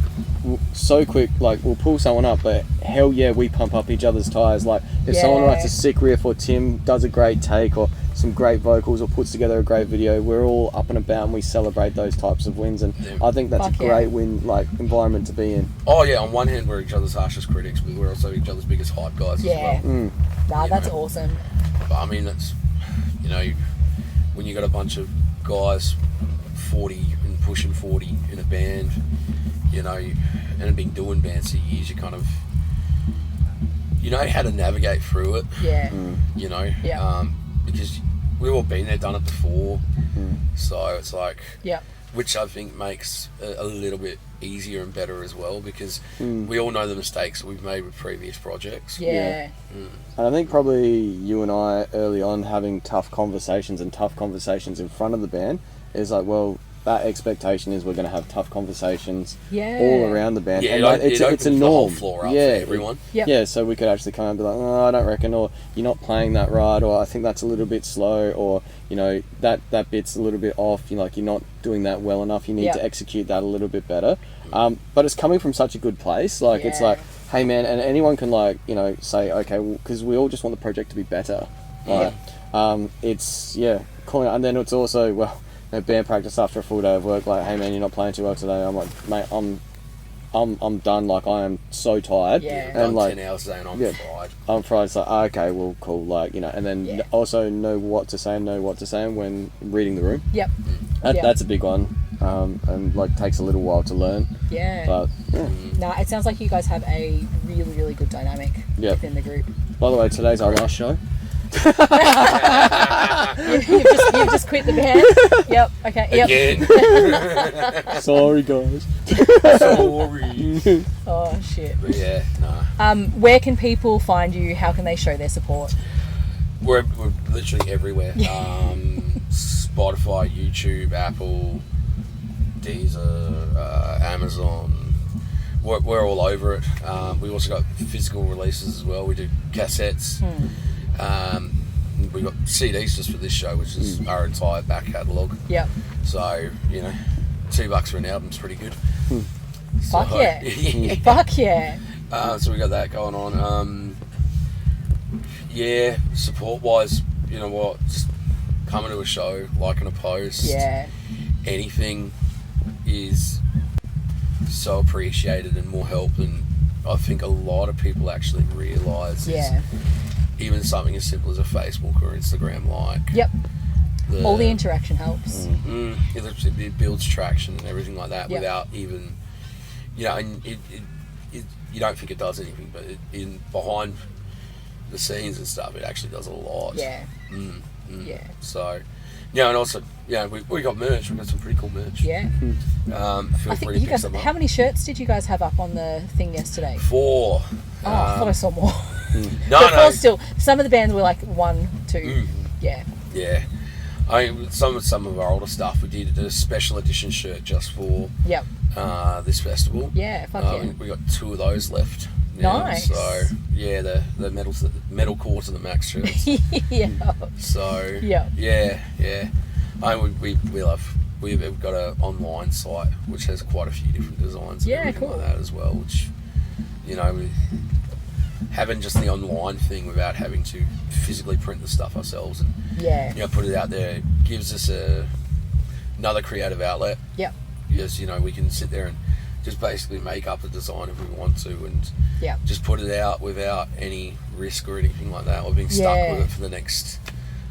J: so quick. Like, we'll pull someone up, but hell yeah, we pump up each other's tires. Like, if someone writes a sick riff, or Tim does a great take, or some great vocals, or puts together a great video, we're all up and about and we celebrate those types of wins, and I think that's a great win, like, environment to be in.
D: Oh yeah, on one hand we're each other's harshest critics, but we're also each other's biggest hype guys as well.
B: Nah, that's awesome.
D: But I mean, that's, you know, when you got a bunch of guys 40 and pushing 40 in a band, you know, and have been doing bands for years, you kind of, you know how to navigate through it. You know, because we've all been there, done it before. So it's like, which I think makes a little bit easier and better as well, because we all know the mistakes that we've made with previous projects.
J: And I think probably you and I early on having tough conversations in front of the band is like, well, that expectation is we're going to have tough conversations all around the band.
D: Yeah,
J: and like, it's a norm.
D: The whole floor up for everyone.
J: Yeah, so we could actually come and be like, oh, I don't reckon, or you're not playing that right, or I think that's a little bit slow, or, you know, that bit's a little bit off, you know, like, you're not doing that well enough, you need to execute that a little bit better. But it's coming from such a good place, like, it's like, hey man, and anyone can, like, you know, say, okay, well, because we all just want the project to be better. It's, calling it, and then it's also, well, you know, band practice after a full day of work, like, hey man, you're not playing too well today. I'm like, mate, I'm done. Like, I am so tired.
D: And like 10 hours today, and I'm fried.
J: I'm fried. It's like, okay, well, cool. Like, you know, and then also know what to say when reading the room. That's a big one. And like takes a little while to learn. But
B: Nah, it sounds like you guys have a really, really good dynamic within the group.
J: By the way, today's our last show.
B: You've just quit the band.
D: Again.
J: Sorry, guys.
D: Sorry.
B: Oh shit.
D: But yeah, nah.
B: Where can people find you? How can they show their support?
D: We're literally everywhere. Spotify, YouTube, Apple, Deezer, Amazon. We're all over it. We also got physical releases as well. We do cassettes. We got CDs just for this show, which is our entire back catalogue. So, you know, $2 for an album's pretty good.
B: Fuck Fuck yeah.
D: So we got that going on. Support wise, you know what? Just coming to a show, liking a post. Anything is so appreciated and more help than I think a lot of people actually realise. Even something as simple as a Facebook or Instagram like.
B: All the interaction helps.
D: It builds traction and everything like that without even, you know, and it you don't think it does anything, but in behind the scenes and stuff, it actually does a lot. So, yeah, and also, yeah, we got merch. We got some pretty cool merch. Feel free to pick some up.
B: How many shirts did you guys have up on the thing yesterday?
D: 4.
B: I thought I saw more.
D: No.
B: 4 still. Some of the bands were like 1, 2. Yeah.
D: I mean, some of our older stuff, we did a special edition shirt just for this festival. We got 2 of those left now.
B: Nice.
D: So yeah, the Metalcore to the max shirts. So I mean, we've got an online site which has quite a few different designs and everything like that as well, which, you know, having just the online thing without having to physically print the stuff ourselves and you know, put it out there gives us another creative outlet. Because, you know, we can sit there and just basically make up a design if we want to and just put it out without any risk or anything like that, or being stuck with it for the next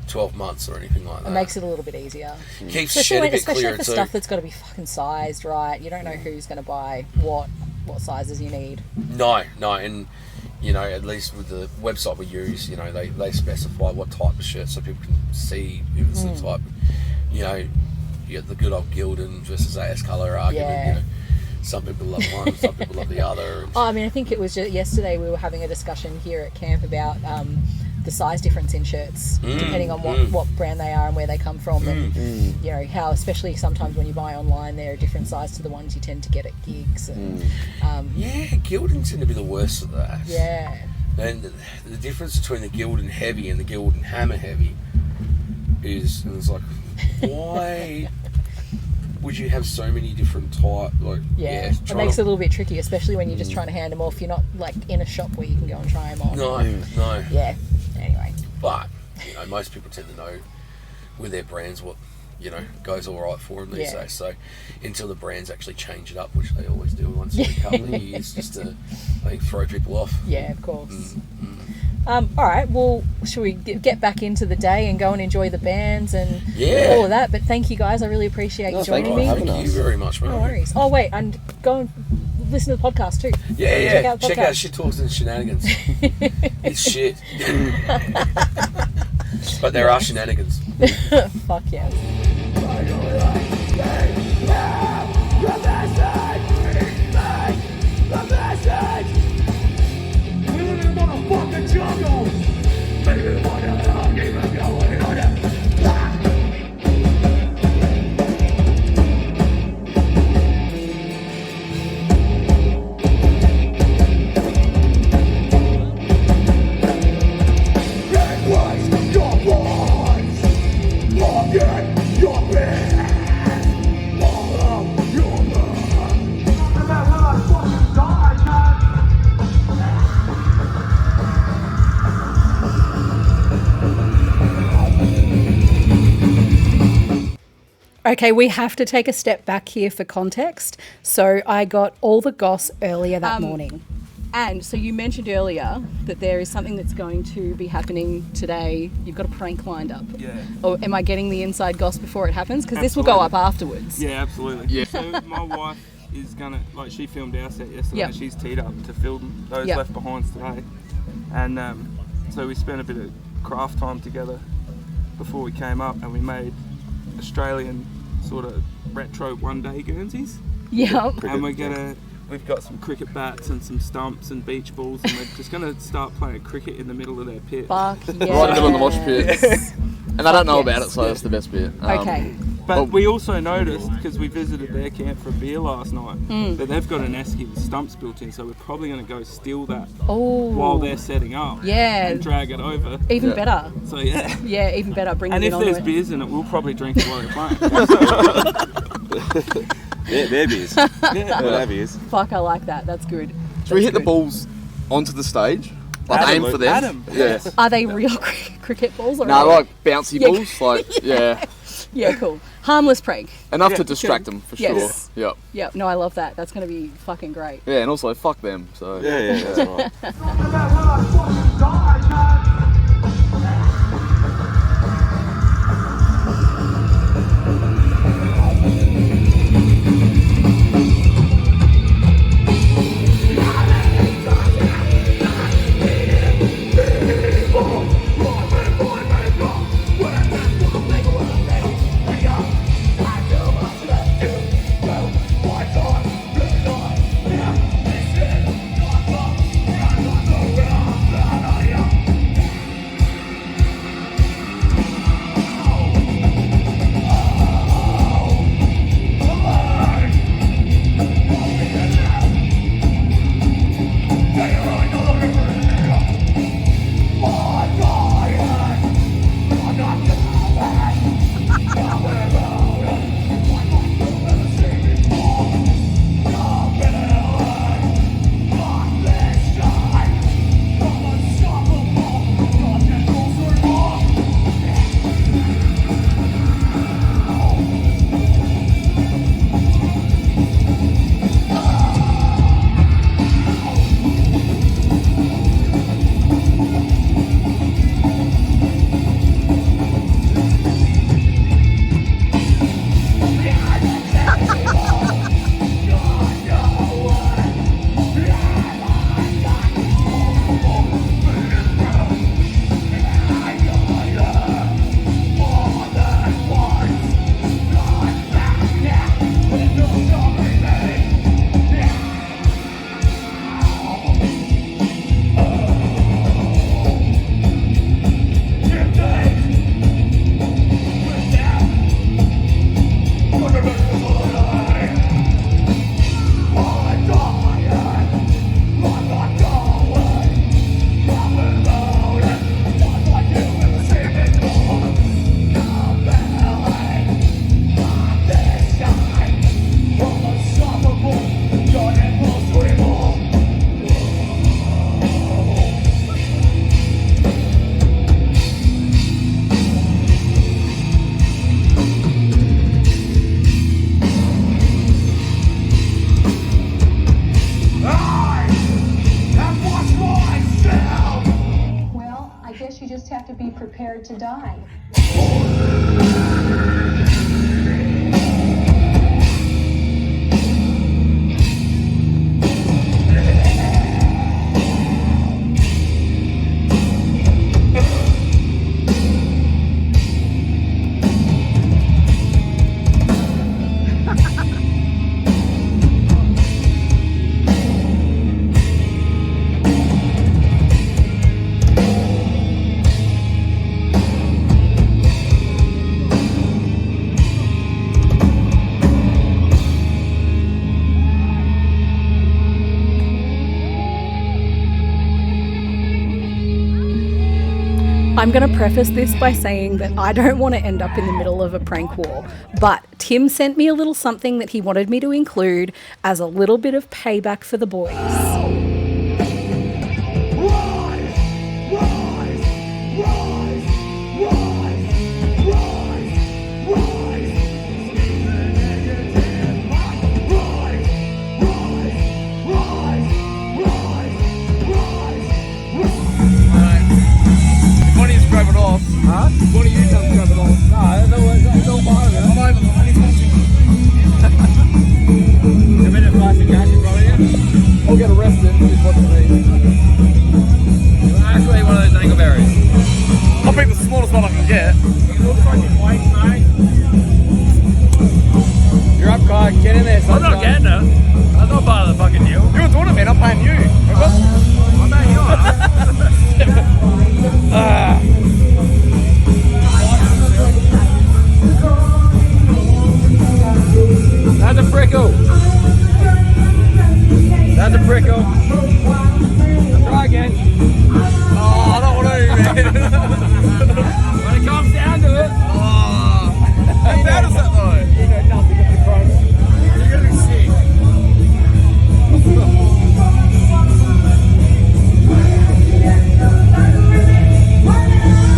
D: 12 months or anything like that.
B: It makes it a little bit easier.
D: Keeps shit a bit clearer
B: for
D: too.
B: Stuff that's got to be fucking sized right. You don't know who's going to buy what sizes you need.
D: No, and you know, at least with the website we use, you know, they specify what type of shirt so people can see if it's the type. You know, you get the good old Gildan versus AS Colour argument. You know, some people love one, some people love the other.
B: I mean, I think it was just yesterday we were having a discussion here at camp about the size difference in shirts, depending on what brand they are and where they come from, and you know how, especially sometimes when you buy online, they're a different size to the ones you tend to get at gigs. And
D: Gildan tend to be the worst of that.
B: yeah,
D: And the difference between the Gildan heavy and the Gildan hammer heavy is, and it's like, why would you have so many different types? Like,
B: it makes it a little bit tricky, especially when you're just trying to hand them off. You're not like in a shop where you can go and try them on.
D: No.
B: Yeah. Anyway.
D: But you know, most people tend to know with their brands what goes all right for them these days. So until the brands actually change it up, which they always do once every couple of years, just to throw people off.
B: Yeah, of course. All right, well, should we get back into the day and go and enjoy the bands and all of that? But thank you guys, I really appreciate you joining me.
D: Thank you very much, mate.
B: No worries. Oh wait, and go and listen to the podcast too.
D: Yeah. Check out Shit Talks and Shenanigans. It's shit. But there are shenanigans.
B: Fuck yeah. Okay, we have to take a step back here for context. So I got all the goss earlier that morning. And so you mentioned earlier that there is something that's going to be happening today. You've got a prank lined up.
K: Yeah.
B: Or am I getting the inside goss before it happens? Because this will go up afterwards.
K: Yeah, absolutely. Yeah. So my wife is gonna, she filmed our set yesterday.
B: Yep.
K: She's teed up to film those left behinds today. And so we spent a bit of craft time together before we came up, and we made Australian sort of retro one-day Guernseys.
B: Yeah.
K: And we've got some cricket bats and some stumps and beach balls, and we're just going to start playing cricket in the middle of their pit.
B: Fuck yeah.
J: Right in the middle of the mosh pit. And I don't know about it, so that's the best bit.
B: Okay.
K: But we also noticed, because we visited their camp for a beer last night, that they've got an esky with stumps built in, so we're probably going to go steal that while they're setting up.
B: Yeah.
K: And drag it over.
B: Even better.
K: So yeah.
B: Yeah, even better. Bring
K: and
B: it
K: if
B: in
K: there's
B: on
K: beers in it, we'll probably drink it while they're playing.
E: Their beers. Their beers.
B: Fuck, I like that. That's good.
J: Should we hit the balls onto the stage? Like aim for them?
K: Adam.
J: Yeah.
B: Are they real cricket balls? Or
J: No, like bouncy balls. Like, yeah.
B: Yeah, cool. Harmless prank.
J: Enough to distract them, for
B: Yes.
J: sure. Yep.
B: Yep. No, I love that. That's going to be fucking great.
J: Yeah, and also fuck them. So
E: Yeah, that's right.
L: prepared to die.
B: I'm going to preface this by saying that I don't want to end up in the middle of a prank war, but Tim sent me a little something that he wanted me to include as a little bit of payback for the boys.
M: Grab it off. Huh? One of you come grab it off. No, it's all part of it. I'm over the money's watching. A minute plastic action right here. I'll get arrested. Is what it means. Actually, one of those dingleberries. I'll pick the smallest one I can get. You look like you're waiting, mate. You're up, Kai. Get in there, sunshine. I'm not getting it. That's not part of the fucking deal. You're doing it, man. I'm paying you. I'm paying you. That's a prickle. That's a prickle. Try again. Oh, I don't want to, man. When it comes down to it. Oh. How bad is that though? You know nothing of the crunch. You're going to be sick.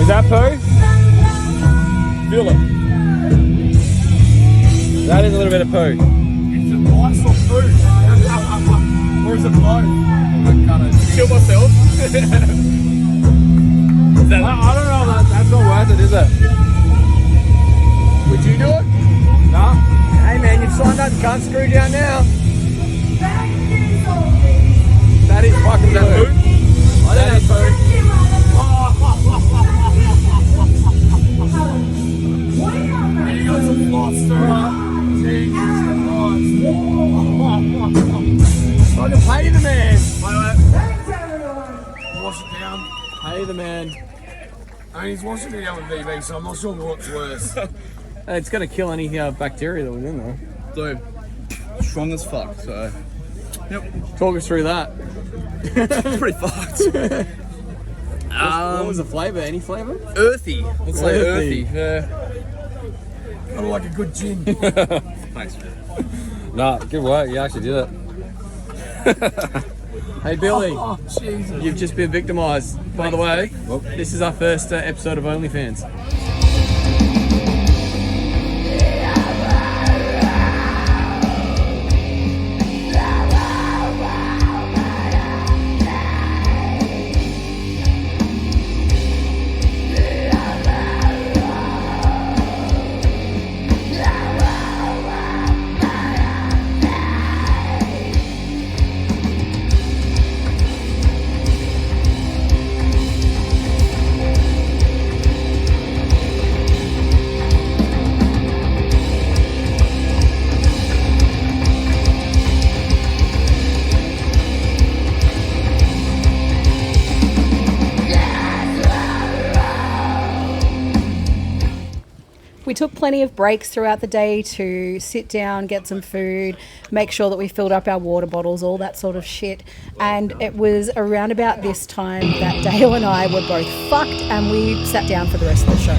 M: Is that poo? Feel it. That is a little bit of poo. It's a nice or poo. Or is it blow? I kind of kill myself. I don't know. That's not worth it, is it? Would you do it? No. Hey man, you've signed up. You can't screw down now. That is fucking poo. I think that's poo. You got some lobster. Jesus Christ. I can pay the man. Wait. Wash it down. Pay the man. And he's washing it down with VB, so I'm not sure what's worse. It's going to kill any bacteria that was in there.
I: Dude, strong as fuck, so...
M: Yep. Talk us through that.
I: Pretty fucked.
M: What was the flavour? Any flavour?
I: Earthy. Let's say earthy.
M: Yeah. I like a good gin.
I: Thanks.
M: Nah, good work. You actually did it. Hey Billy,
C: Jesus.
M: you've just been victimised. By the way, this is our first episode of OnlyFans.
B: We took plenty of breaks throughout the day to sit down, get some food, make sure that we filled up our water bottles, all that sort of shit. And it was around about this time that Dale and I were both fucked and we sat down for the rest of the show.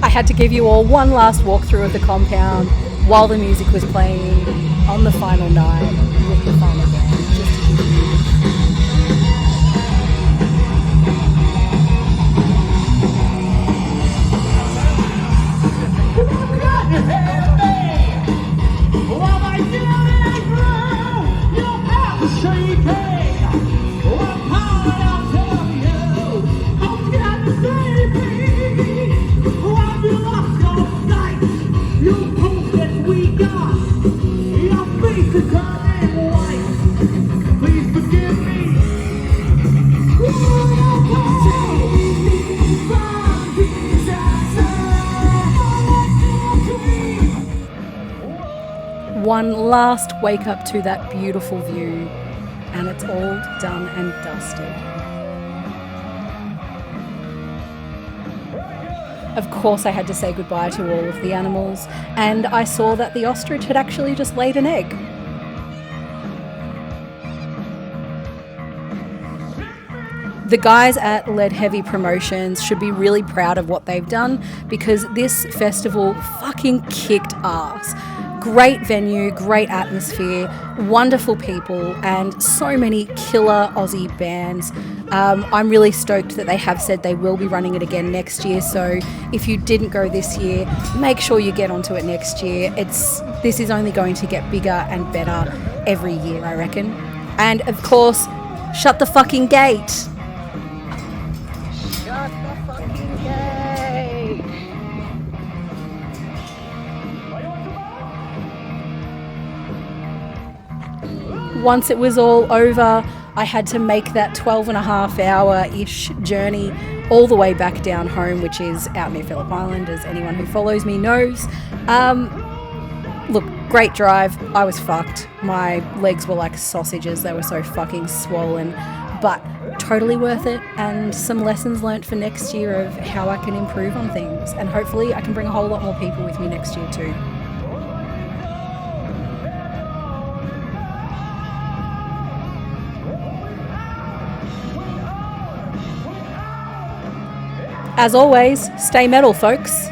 B: I had to give you all one last walkthrough of the compound while the music was playing on the final night with the final band, just to give you one last wake up to that beautiful view, and it's all done and dusted. Of course, I had to say goodbye to all of the animals, and I saw that the ostrich had actually just laid an egg. The guys at Lead Heavy Promotions should be really proud of what they've done, because this festival fucking kicked ass. Great venue, great atmosphere, wonderful people, and so many killer Aussie bands. I'm really stoked that they have said they will be running it again next year, so if you didn't go this year, make sure you get onto it next year. This is only going to get bigger and better every year, I reckon. And of course, shut the fucking gate. Shut the fucking gate. Once it was all over, I had to make that 12.5-hour-ish journey all the way back down home, which is out near Phillip Island, as anyone who follows me knows. Look, great drive. I was fucked. My legs were like sausages. They were so fucking swollen, but totally worth it, and some lessons learnt for next year of how I can improve on things, and hopefully I can bring a whole lot more people with me next year too. As always, stay metal, folks.